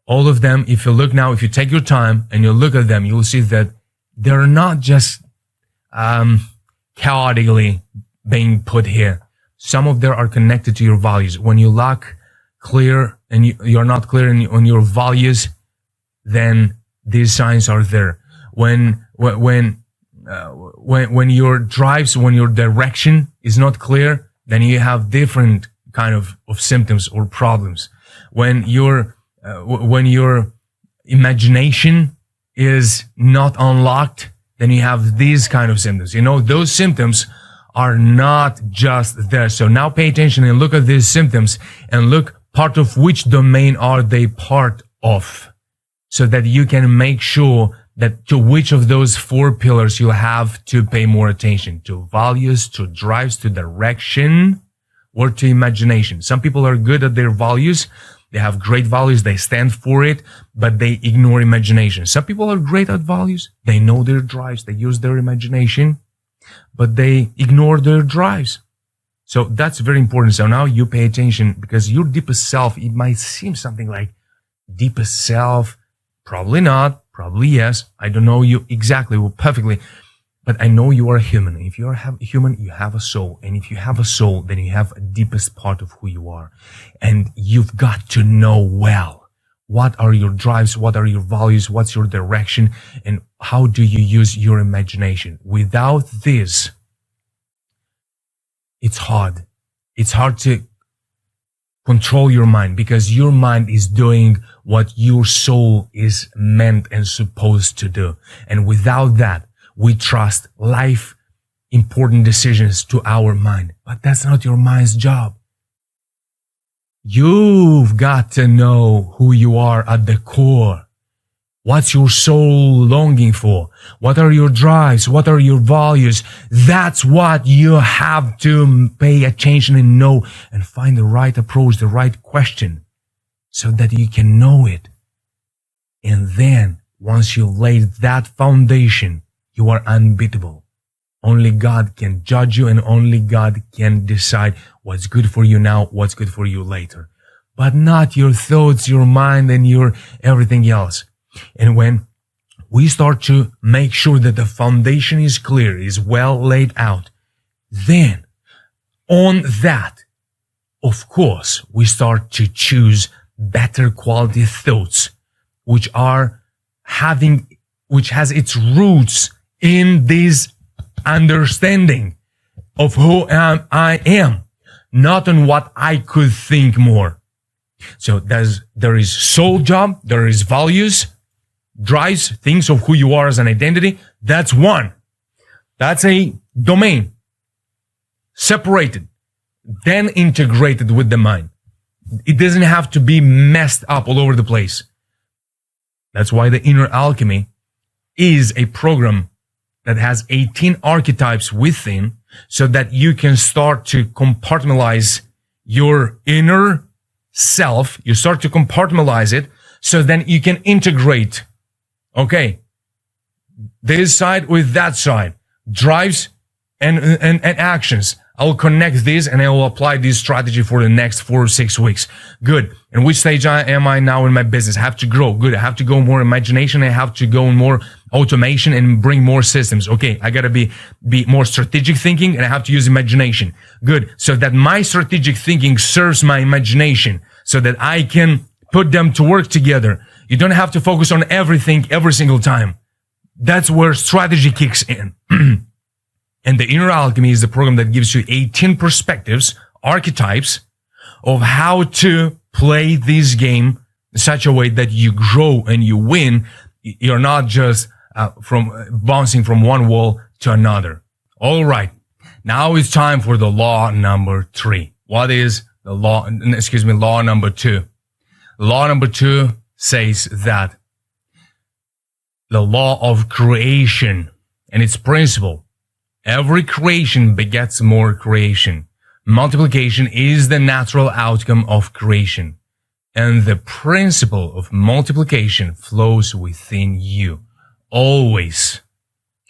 all of them. If you look now, if you take your time and you look at them, you'll see that they're not just chaotically being put here. Some of them are connected to your values. When you lack clear and you're not clear on your values, then these signs are there. When your drives, when your direction is not clear, then you have different kind of symptoms or problems. When your imagination is not unlocked, then you have these kind of symptoms. Those symptoms are not just there. So now pay attention and look at these symptoms and look part of which domain are they part of, so that you can make sure that to which of those 4 pillars you have to pay more attention: to values, to drives, to direction, or to imagination. Some people are good at their values. They have great values. They stand for it, but they ignore imagination. Some people are great at values. They know their drives. They use their imagination, but they ignore their drives. So that's very important. So now you pay attention, because your deepest self, it might seem something like deepest self. Probably not. Probably yes. I don't know you exactly or perfectly, but I know you are a human. If you are a human, you have a soul. And if you have a soul, then you have a deepest part of who you are. And you've got to know well, what are your drives? What are your values? What's your direction? And how do you use your imagination? Without this, it's hard. It's hard to control your mind, because your mind is doing what your soul is meant and supposed to do. And without that, we trust life important decisions to our mind. But that's not your mind's job. You've got to know who you are at the core. What's your soul longing for? What are your drives? What are your values? That's what you have to pay attention and know, and find the right approach, the right question, so that you can know it. And then once you lay that foundation, you are unbeatable. Only God can judge you, and only God can decide what's good for you now, what's good for you later. But not your thoughts, your mind, and your everything else. And when we start to make sure that the foundation is clear, is well laid out, then on that, of course, we start to choose better quality thoughts, which has its roots in this understanding. of who I am, not on what I could think more. So there is soul job, there is values, drives, things of who you are as an identity. That's one. That's a domain. Separated, then integrated with the mind. It doesn't have to be messed up all over the place. That's why the Inner Alchemy is a program that has 18 archetypes within, so that you can start to compartmentalize your inner self. You start to compartmentalize it, so then you can integrate. Okay, this side with that side, drives and actions. I'll connect this and I will apply this strategy for the next 4 or 6 weeks. Good. And which stage am I now in my business? I have to grow. Good. I have to go more imagination. I have to go more automation and bring more systems. Okay. I gotta be more strategic thinking, and I have to use imagination. Good. So that my strategic thinking serves my imagination, so that I can put them to work together. You don't have to focus on everything every single time. That's where strategy kicks in. And the Inner Alchemy is the program that gives you 18 perspectives, archetypes of how to play this game in such a way that you grow and you win. You're not just from bouncing from one wall to another. All right. Now it's time for the law number 3. What is the law number 2? Law number 2 says that the law of creation and its principle. Every creation begets more creation. Multiplication is the natural outcome of creation. And the principle of multiplication flows within you. Always.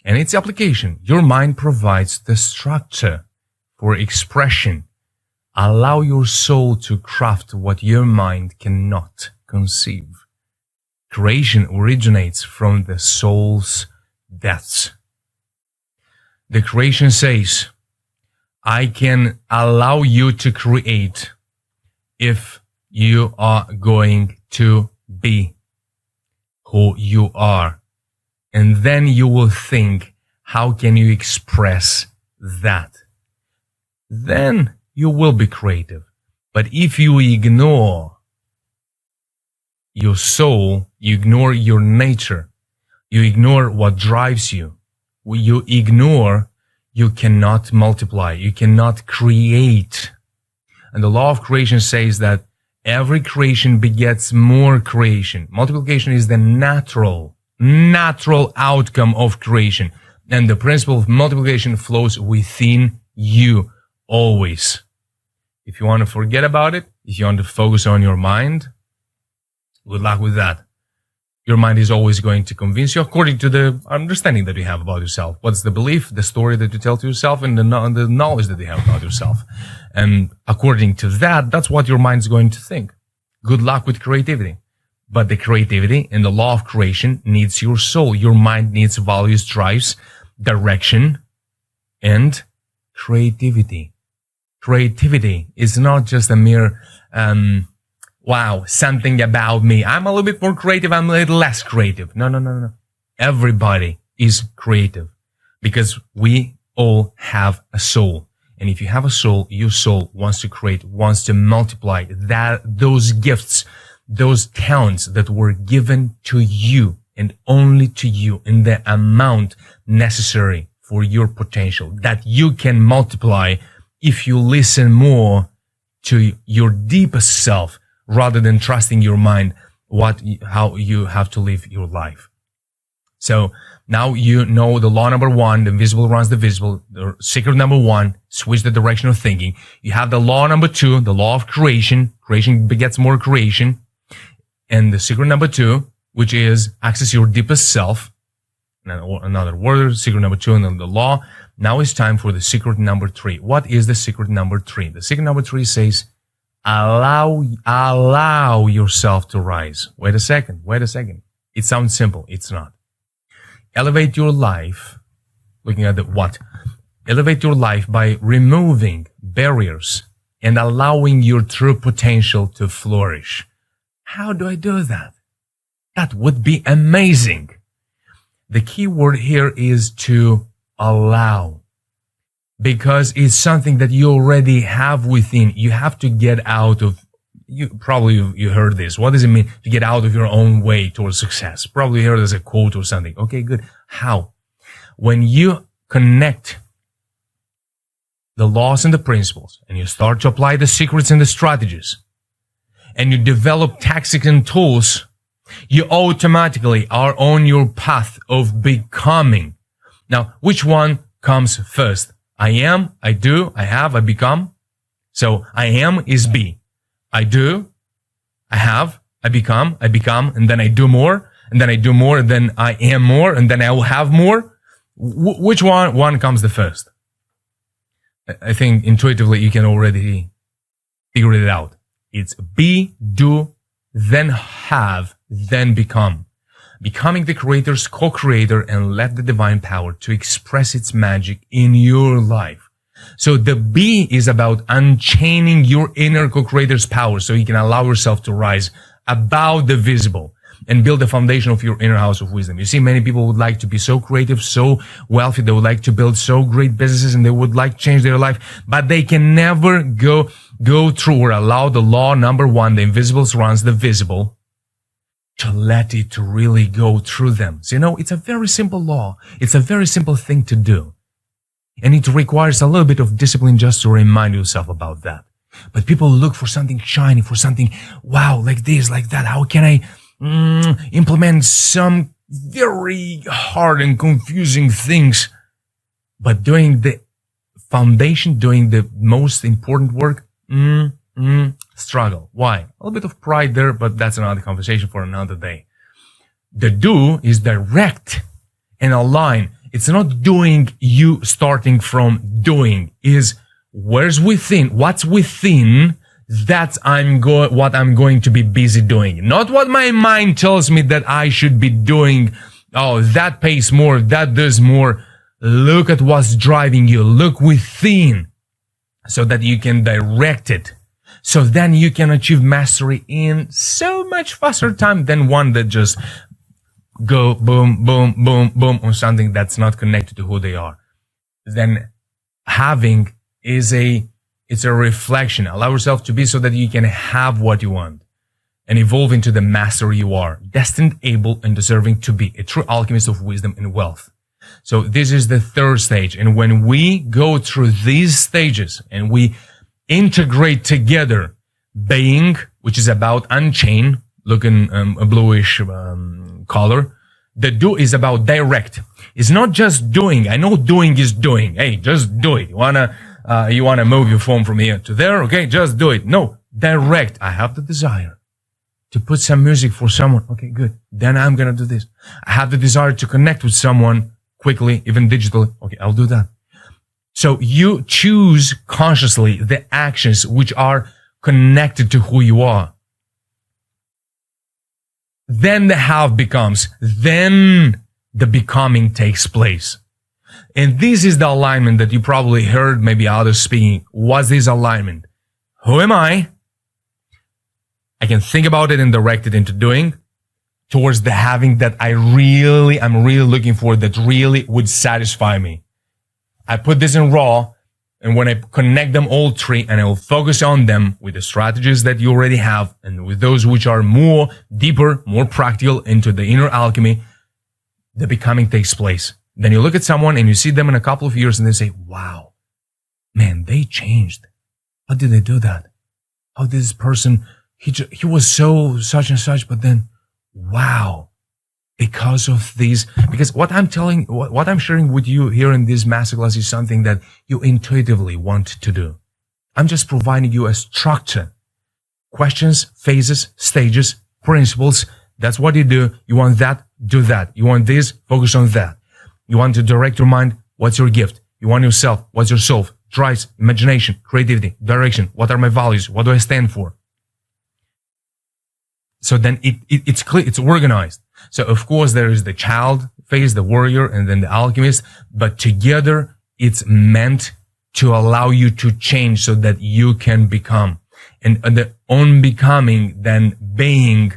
And its application, your mind provides the structure for expression. Allow your soul to craft what your mind cannot conceive. Creation originates from the soul's depths. The creation says, I can allow you to create if you are going to be who you are. And then you will think, how can you express that? Then you will be creative. But if you ignore your soul, you ignore your nature, you ignore what drives you, you ignore, you cannot multiply, you cannot create. And the law of creation says that every creation begets more creation. Multiplication is the natural outcome of creation. And the principle of multiplication flows within you always. If you want to forget about it, if you want to focus on your mind, good luck with that. Your mind is always going to convince you according to the understanding that you have about yourself. What's the belief, the story that you tell to yourself, and the knowledge that you have about yourself. And according to that, that's what your mind's going to think. Good luck with creativity. But the creativity and the law of creation needs your soul. Your mind needs values, drives, direction, and creativity. Creativity is not just a mere, wow, something about me. I'm a little bit more creative. I'm a little less creative. No. Everybody is creative because we all have a soul. And if you have a soul, your soul wants to create, wants to multiply those gifts, those talents that were given to you and only to you in the amount necessary for your potential that you can multiply if you listen more to your deepest self rather than trusting your mind how you have to live your life. So now you know the law number 1, the invisible runs the visible, the secret number 1, switch the direction of thinking. You have the law number 2, the law of creation. Creation begets more creation. And the secret number 2, which is access your deepest self. Another word, secret number 2, and then the law. Now it's time for the secret number 3. What is the secret number 3? The secret number 3 says, allow yourself to rise. Wait a second. It sounds simple. It's not. Elevate your life. Looking at the what? Elevate your life by removing barriers and allowing your true potential to flourish. How do I do that? That would be amazing. The key word here is to allow. because it's something that you already have within. You have to get out of, you heard this. What does it mean to get out of your own way towards success? Probably heard as a quote or something. Okay, good. How? When you connect the laws and the principles, and you start to apply the secrets and the strategies, and you develop tactics and tools, you automatically are on your path of becoming. Now, which one comes first? I am, I do, I have, I become. So I am is be. I do, I have, I become, and then I do more, and then I do more, and then I am more, and then I will have more. Which one comes the first? I think intuitively you can already figure it out. It's be, do, then have, then become. Becoming the creator's co-creator and let the divine power to express its magic in your life. So the be is about unchaining your inner co-creator's power so you can allow yourself to rise above the visible and build the foundation of your inner house of wisdom. You see, many people would like to be so creative, so wealthy. They would like to build so great businesses and they would like to change their life, but they can never go through or allow the law number one, the invisible surrounds the visible, to let it really go through them. So, it's a very simple law. It's a very simple thing to do. And it requires a little bit of discipline just to remind yourself about that. But people look for something shiny, for something, wow, like this, like that. How can I implement some very hard and confusing things? But doing the foundation, doing the most important work, struggle. Why? A little bit of pride there, but that's another conversation for another day. The do is direct and align. It's not doing you starting from doing, is what's within, that's what I'm going to be busy doing. Not what my mind tells me that I should be doing. Oh, that pays more, that does more. Look at what's driving you. Look within so that you can direct it. So then you can achieve mastery in so much faster time than one that just go boom, boom, boom, boom on something that's not connected to who they are. Then having it's a reflection. Allow yourself to be so that you can have what you want and evolve into the master you are, destined, able, and deserving to be a true alchemist of wisdom and wealth. So this is the third stage. And when we go through these stages and we integrate together being, which is about unchain, looking a bluish color. The do is about direct. It's not just doing. I know doing is doing. Hey, just do it. You wanna move your phone from here to there? Okay, just do it. No, direct. I have the desire to put some music for someone. Okay, good. Then I'm gonna do this. I have the desire to connect with someone quickly, even digitally. Okay, I'll do that. So you choose consciously the actions which are connected to who you are. Then the have becomes, then the becoming takes place. And this is the alignment that you probably heard maybe others speaking. What's this alignment? Who am I? I can think about it and direct it into doing towards the having that I'm really looking for, that really would satisfy me. I put this in raw, and when I connect them all three and I will focus on them with the strategies that you already have and with those which are more deeper, more practical into the inner alchemy, the becoming takes place. Then you look at someone and you see them in a couple of years and they say, wow, man, they changed. How did they do that? How did this person, he was so such and such, but then, wow. Because of these, because what I'm sharing with you here in this masterclass is something that you intuitively want to do. I'm just providing you a structure, questions, phases, stages, principles. That's what you do. You want that, do that. You want this, focus on that. You want to direct your mind. What's your gift? You want yourself. What's your soul? Drives, imagination, creativity, direction. What are my values? What do I stand for? So then it's clear, it's organized. So of course there is the child phase, the warrior, and then the alchemist, but together it's meant to allow you to change so that you can become. And the on becoming, then being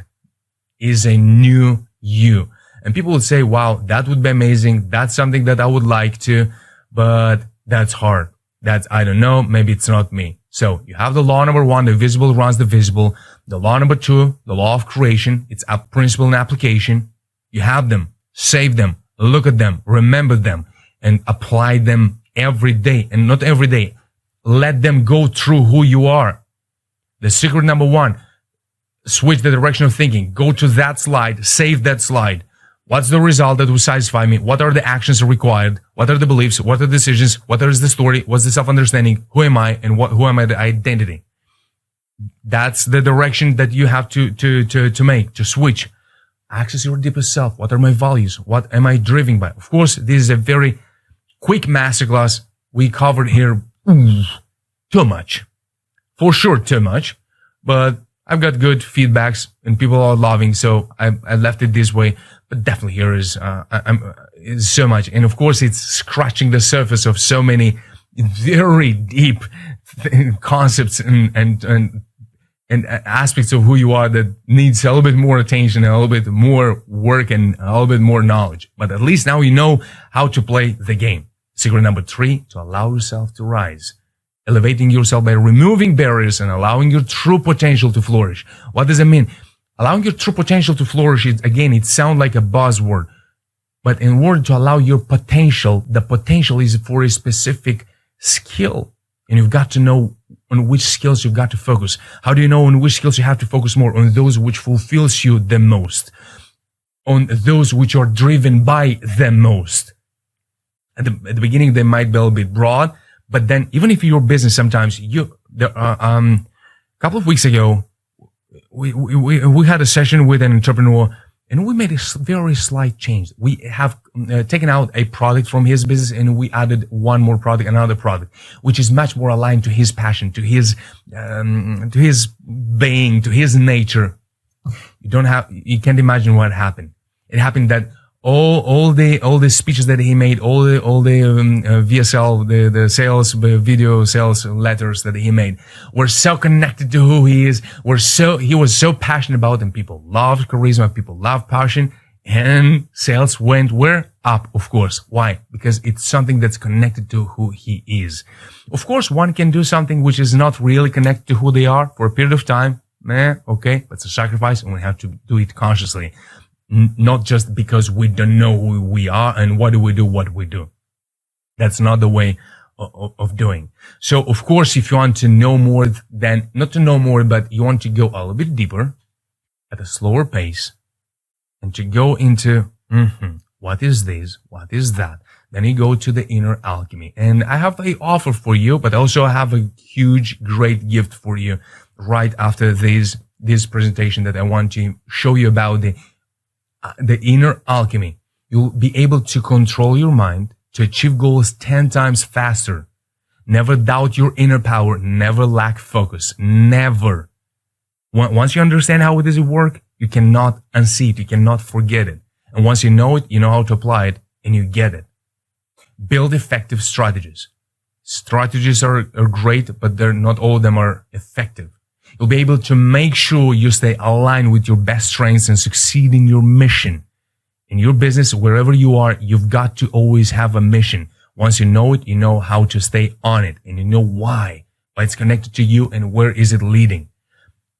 is a new you. And people would say, wow, that would be amazing. That's something that I would like to, but that's hard. That's, I don't know, maybe it's not me. So you have the law number 1, the visible runs the visible. The law number 2, the law of creation. It's a principle and application. You have them, save them, look at them, remember them, and apply them every day. And not every day. Let them go through who you are. The secret number 1, switch the direction of thinking. Go to that slide, save that slide. What's the result that will satisfy me? What are the actions required? What are the beliefs? What are the decisions? What is the story? What's the self-understanding? Who am I? And who am I? The identity. That's the direction that you have to make, to switch. Access your deepest self. What are my values? What am I driven by? Of course, this is a very quick masterclass. We covered here too much. For sure, too much. But I've got good feedbacks and people are loving, so I left it this way. But definitely here is so much. And of course, it's scratching the surface of so many very deep concepts and aspects of who you are that needs a little bit more attention, a little bit more work, and a little bit more knowledge. But at least now you know how to play the game. Secret number 3, to allow yourself to rise. Elevating yourself by removing barriers and allowing your true potential to flourish. What does it mean? Allowing your true potential to flourish, it sounds like a buzzword. But in order to allow your potential, the potential is for a specific skill. And you've got to know on which skills you've got to focus. How do you know on which skills you have to focus more? On those which fulfills you the most. On those which are driven by the most. At the beginning, they might be a little bit broad. But then, even if your business, sometimes a couple of weeks ago, we had a session with an entrepreneur and we made a very slight change. We have taken out a product from his business and we added one more product, another product, which is much more aligned to his passion, to his being, to his nature. You can't imagine what happened. It happened that all the speeches that he made, all the VSL, the sales, video sales letters that he made were so connected to who he is. He was so passionate about them. People loved charisma. People loved passion, and sales went where? Up, of course. Why? Because it's something that's connected to who he is. Of course, one can do something which is not really connected to who they are for a period of time. Okay, but it's a sacrifice and we have to do it consciously. Not just because we don't know who we are and what we do. That's not the way of doing. So, of course, if you want to know more not to know more, but you want to go a little bit deeper at a slower pace and to go into, what is this? What is that? Then you go to the inner alchemy. And I have an offer for you, but also I have a huge, great gift for you right after this presentation that I want to show you about the inner alchemy. You'll be able to control your mind to achieve goals 10 times faster. Never doubt your inner power. Never lack focus. Never. Once you understand how does it work, you cannot unsee it. You cannot forget it. And once you know it, you know how to apply it and you get it. Build effective strategies. Strategies are great, but not all of them are effective. You'll be able to make sure you stay aligned with your best strengths and succeed in your mission. In your business, wherever you are, you've got to always have a mission. Once you know it, you know how to stay on it and you know why it's connected to you and where is it leading.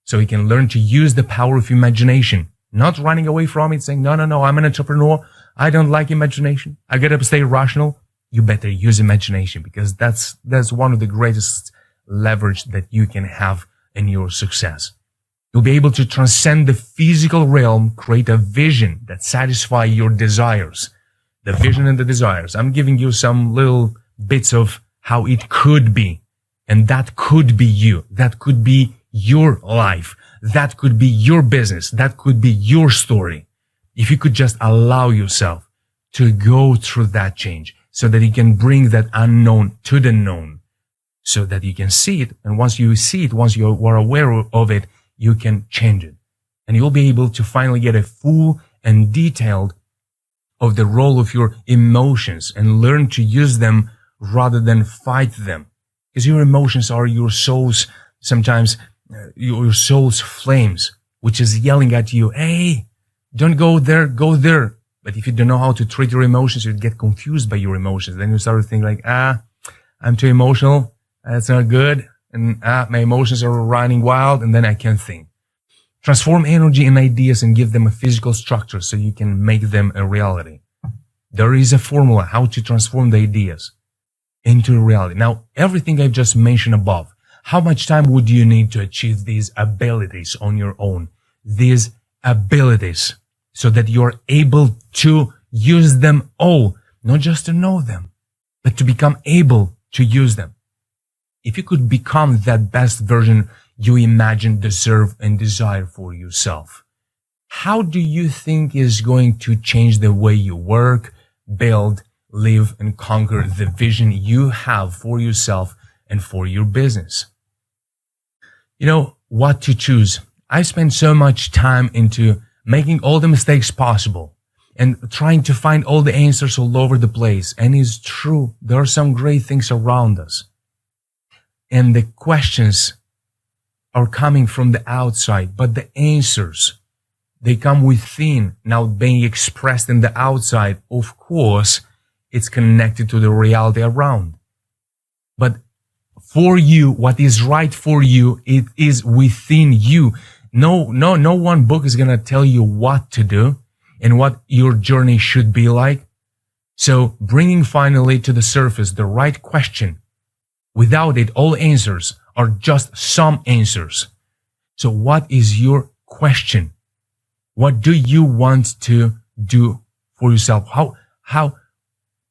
So you can learn to use the power of imagination, not running away from it, saying, no, I'm an entrepreneur. I don't like imagination. I gotta stay rational. You better use imagination because that's one of the greatest leverage that you can have in your success. You'll be able to transcend the physical realm, create a vision that satisfies your desires. The vision and the desires. I'm giving you some little bits of how it could be. And that could be you. That could be your life. That could be your business. That could be your story. If you could just allow yourself to go through that change so that you can bring that unknown to the known. So that you can see it. And once you see it, once you are aware of it, you can change it. And you'll be able to finally get a full and detailed of the role of your emotions and learn to use them rather than fight them. Because your emotions are your soul's, sometimes your soul's flames, which is yelling at you, hey, don't go there, go there. But if you don't know how to treat your emotions, you get confused by your emotions. Then you start to think like, I'm too emotional. That's not good. And my emotions are running wild, and then I can't think. Transform energy and ideas and give them a physical structure so you can make them a reality. There is a formula how to transform the ideas into reality. Now, everything I've just mentioned above, how much time would you need to achieve these abilities on your own? These abilities, so that you're able to use them all, not just to know them, but to become able to use them. If you could become that best version you imagine, deserve, and desire for yourself, how do you think is going to change the way you work, build, live, and conquer the vision you have for yourself and for your business? You know what to choose. I spend so much time into making all the mistakes possible and trying to find all the answers all over the place. And it's true, there are some great things around us. And the questions are coming from the outside, but the answers, they come within. Now being expressed in the outside, of course, it's connected to the reality around. But for you, what is right for you, it is within you. No one book is going to tell you what to do and what your journey should be like. So bringing finally to the surface the right question. Without it, all answers are just some answers. So what is your question? What do you want to do for yourself?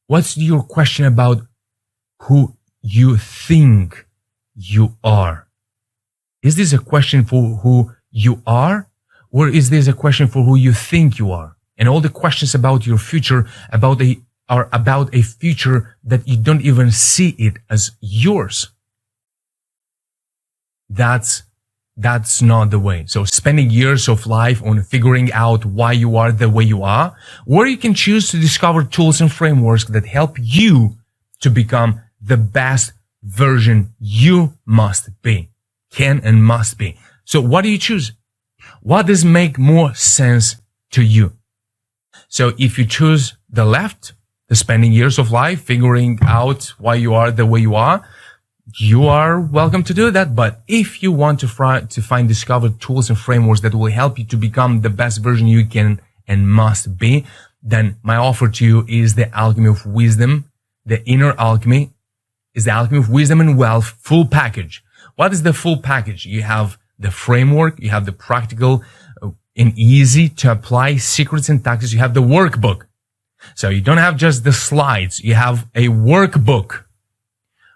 What's your question about who you think you are? Is this a question for who you are? Or is this a question for who you think you are? And all the questions about your future, are about a future that you don't even see it as yours. That's not the way. So spending years of life on figuring out why you are the way you are, or you can choose to discover tools and frameworks that help you to become the best version you must be, can and must be. So what do you choose? What does make more sense to you? So if you choose the left, the spending years of life figuring out why you are the way you are welcome to do that. But if you want to find discovered tools and frameworks that will help you to become the best version you can and must be, then my offer to you is the Alchemy of Wisdom. The Inner Alchemy is the Alchemy of Wisdom and Wealth full package. What is the full package? You have the framework, you have the practical and easy to apply secrets and tactics. You have the workbook. So you don't have just the slides. You have a workbook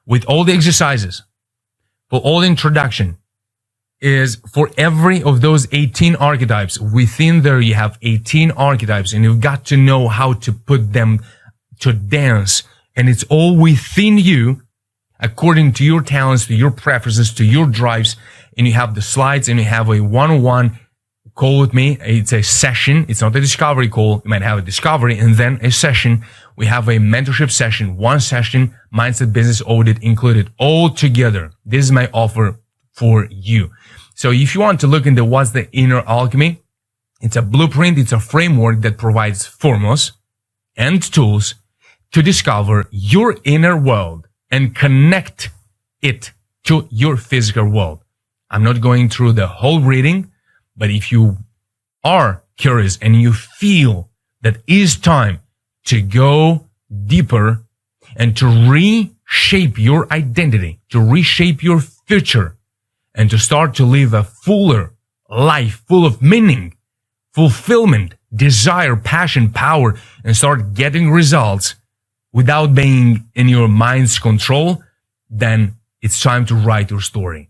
with all the exercises, for all the introduction. Is for every of those 18 archetypes. Within there, you have 18 archetypes, and you've got to know how to put them to dance. And it's all within you, according to your talents, to your preferences, to your drives. And you have the slides, and you have a one-on-one call with me. It's a session. It's not a discovery call. You might have a discovery and then a session. We have a mentorship session, one session, mindset, business audit included, all together. This is my offer for you. So if you want to look into what's the Inner Alchemy, it's a blueprint. It's a framework that provides formulas and tools to discover your inner world and connect it to your physical world. I'm not going through the whole reading, but if you are curious and you feel that it's time to go deeper and to reshape your identity, to reshape your future, and to start to live a fuller life full of meaning, fulfillment, desire, passion, power, and start getting results without being in your mind's control, then it's time to write your story.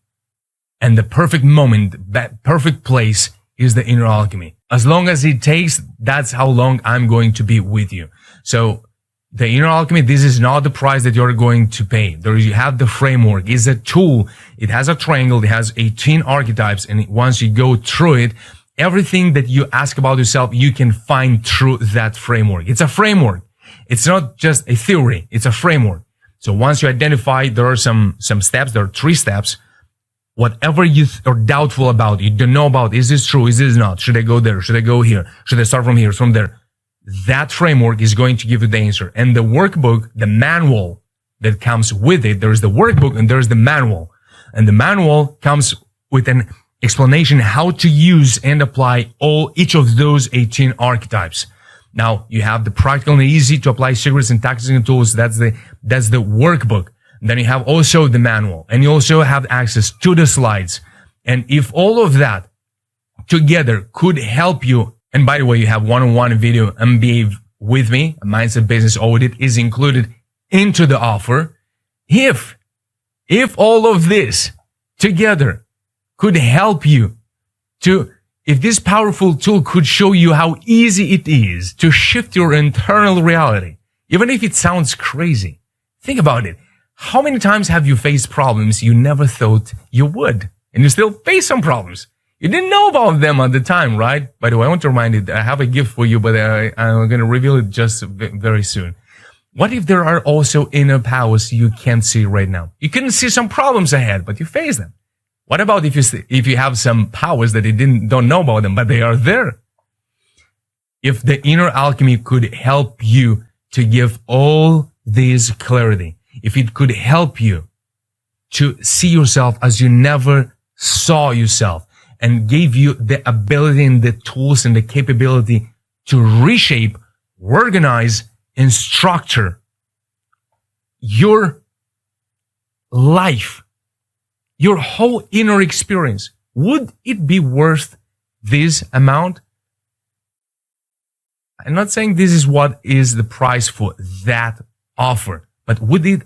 And the perfect moment, that perfect place is the Inner Alchemy. As long as it takes, that's how long I'm going to be with you. So the Inner Alchemy, this is not the price that you're going to pay. You have the framework. It's a tool. It has a triangle. It has 18 archetypes. And once you go through it, everything that you ask about yourself, you can find through that framework. It's a framework. It's not just a theory. It's a framework. So once you identify, there are some steps. There are 3 steps. Whatever you are doubtful about, you don't know about, is this true? Is this not? Should I go there? Should I go here? Should I start from here, from there? That framework is going to give you the answer. And the workbook, the manual that comes with it. There's the workbook and there's the manual. And the manual comes with an explanation how to use and apply each of those 18 archetypes. Now, you have the practical and easy to apply secrets and tactics and tools. That's the workbook. Then you have also the manual, and you also have access to the slides. And if all of that together could help you, and by the way, you have one-on-one video MBA with me, a mindset business audit is included into the offer. If all of this together could help you if this powerful tool could show you how easy it is to shift your internal reality, even if it sounds crazy, think about it. How many times have you faced problems you never thought you would? And you still face some problems. You didn't know about them at the time, right? By the way, I want to remind you that I have a gift for you, but I'm going to reveal it just very soon. What if there are also inner powers you can't see right now? You couldn't see some problems ahead, but you face them. What about if you have some powers that you don't know about them, but they are there? If the inner alchemy could help you to give all this clarity, if it could help you to see yourself as you never saw yourself and gave you the ability and the tools and the capability to reshape, organize, and structure your life, your whole inner experience, would it be worth this amount? I'm not saying this is what is the price for that offer, but would it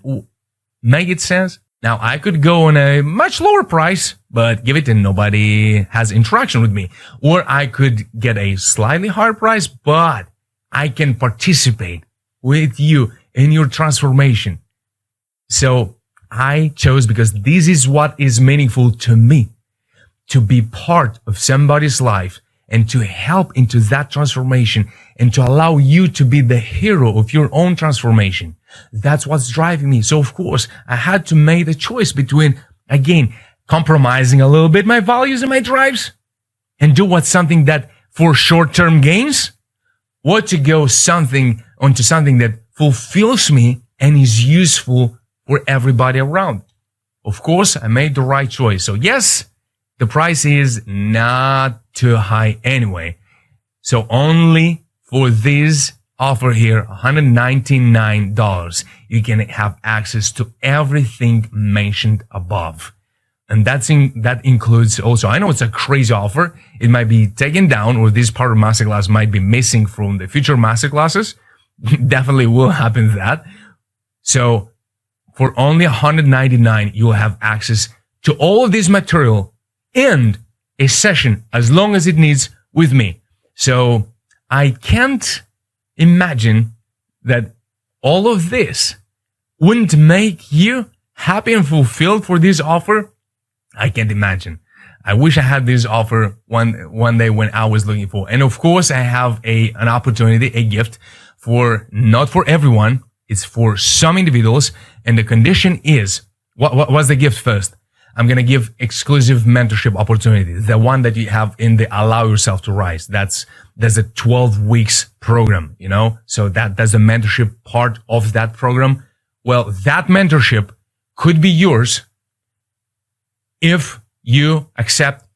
make it sense? Now, I could go on a much lower price, but give it and nobody has interaction with me. Or I could get a slightly higher price, but I can participate with you in your transformation. So I chose, because this is what is meaningful to me, to be part of somebody's life and to help into that transformation and to allow you to be the hero of your own transformation. That's what's driving me. So of course, I had to make a choice between, again, compromising a little bit my values and my drives and do what's something that for short-term gains, or to go onto something that fulfills me and is useful for everybody around. Of course, I made the right choice. So yes, the price is not too high anyway. So only for this offer here, $199, you can have access to everything mentioned above. And that includes also, I know it's a crazy offer. It might be taken down, or this part of masterclass might be missing from the future masterclasses. Definitely will happen that. So for only $199, you'll have access to all of this material and a session as long as it needs with me. So I can't imagine that all of this wouldn't make you happy and fulfilled for this offer. I can't imagine. I wish I had this offer one day when I was looking for. And of course, I have an opportunity, a gift not for everyone. It's for some individuals. And the condition is, what's the gift first? I'm going to give exclusive mentorship opportunity. The one that you have in the Allow Yourself to Rise. That's a 12 weeks program, So that's the mentorship part of that program. Well, that mentorship could be yours if you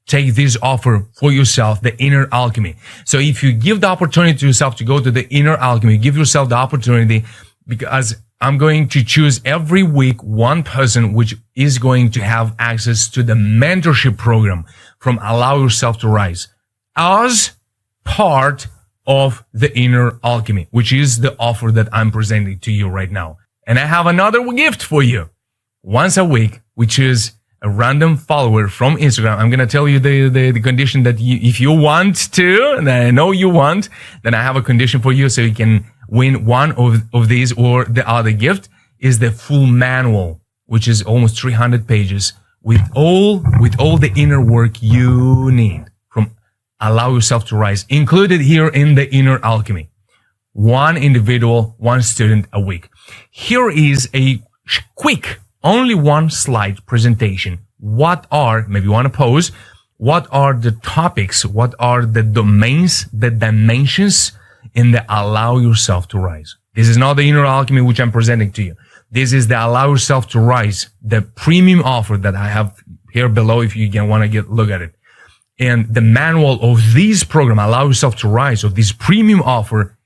take this offer for yourself, the inner alchemy. So if you give the opportunity to yourself to go to the inner alchemy, give yourself the opportunity, because I'm going to choose every week one person which is going to have access to the mentorship program from Allow Yourself to Rise as part of the inner alchemy, which is the offer that I'm presenting to you right now. And I have another gift for you once a week, which is a random follower from Instagram. I'm going to tell you the condition that if you want to, and I know you want, then I have a condition for you so you can win one of these, or the other gift is the full manual, which is almost 300 pages with all the inner work you need from Allow Yourself to Rise, included here in the inner alchemy. One individual, one student a week. Here is a quick, only one slide presentation. Maybe you want to pose, what are the topics? What are the domains, the dimensions in the Allow Yourself to Rise? This is not the inner alchemy which I'm presenting to you. This is the Allow Yourself to Rise, the premium offer that I have here below if you want to look at it. And the manual of this program, Allow Yourself to Rise, of this premium offer,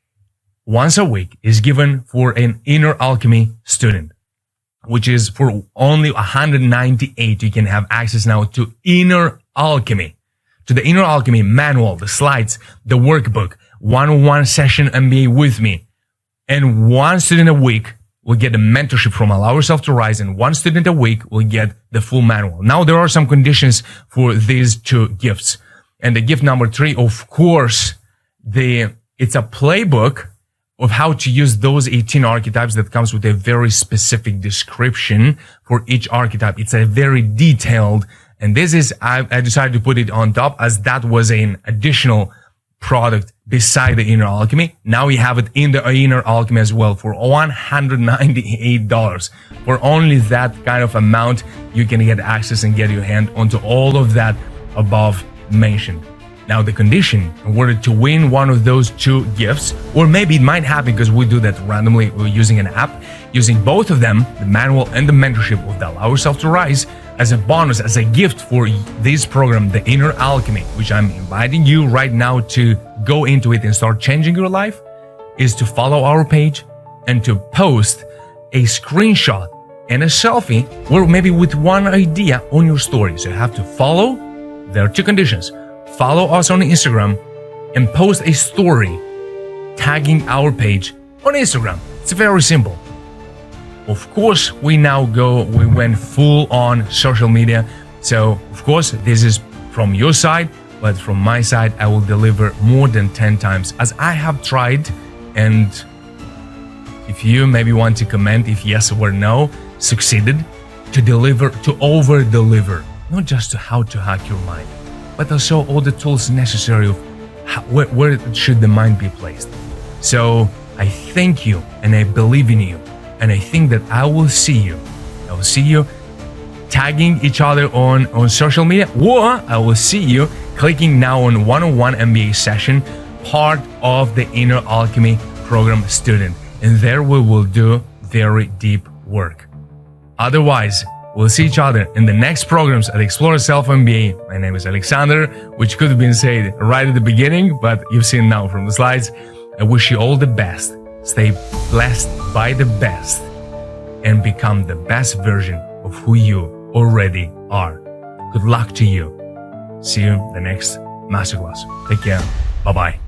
once a week is given for an Inner Alchemy student, which is for only $198. You can have access now to Inner Alchemy, to the Inner Alchemy manual, the slides, the workbook, one-on-one session MBA with me. And one student a week will get the mentorship from Allow Yourself to Rise, and one student a week will get the full manual. Now, there are some conditions for these two gifts. And the gift number 3, of course, it's a playbook of how to use those 18 archetypes that comes with a very specific description for each archetype. It's a very detailed, and this is, I decided to put it on top as that was an additional product beside the Inner Alchemy. Now we have it in the Inner Alchemy as well for $198. For only that kind of amount, you can get access and get your hand onto all of that above mentioned. Now, the condition in order to win one of those two gifts, or maybe it might happen because we do that randomly, we're using an app, using both of them, the manual and the mentorship of the Allow Yourself to Rise, as a bonus, as a gift for this program, the Inner Alchemy, which I'm inviting you right now to go into it and start changing your life, is to follow our page and to post a screenshot and a selfie, or maybe with one idea on your story. So you have to follow. There are two conditions. Follow us on Instagram and post a story tagging our page on Instagram. It's very simple. Of course, we went full on social media. So, of course, this is from your side, but from my side, I will deliver more than 10 times as I have tried. And if you maybe want to comment if yes or no, succeeded to deliver, to over deliver, not just to how to hack your mind, but also all the tools necessary of where should the mind be placed. So I thank you and I believe in you. And I think that I will see you tagging each other on social media, or I will see you clicking now on one-on-one MBA session, part of the Inner Alchemy program student. And there we will do very deep work. Otherwise, we'll see each other in the next programs at Explore Self MBA. My name is Alexander, which could have been said right at the beginning, but you've seen now from the slides. I wish you all the best. Stay blessed by the best and become the best version of who you already are. Good luck to you. See you in the next masterclass. Take care. Bye-bye.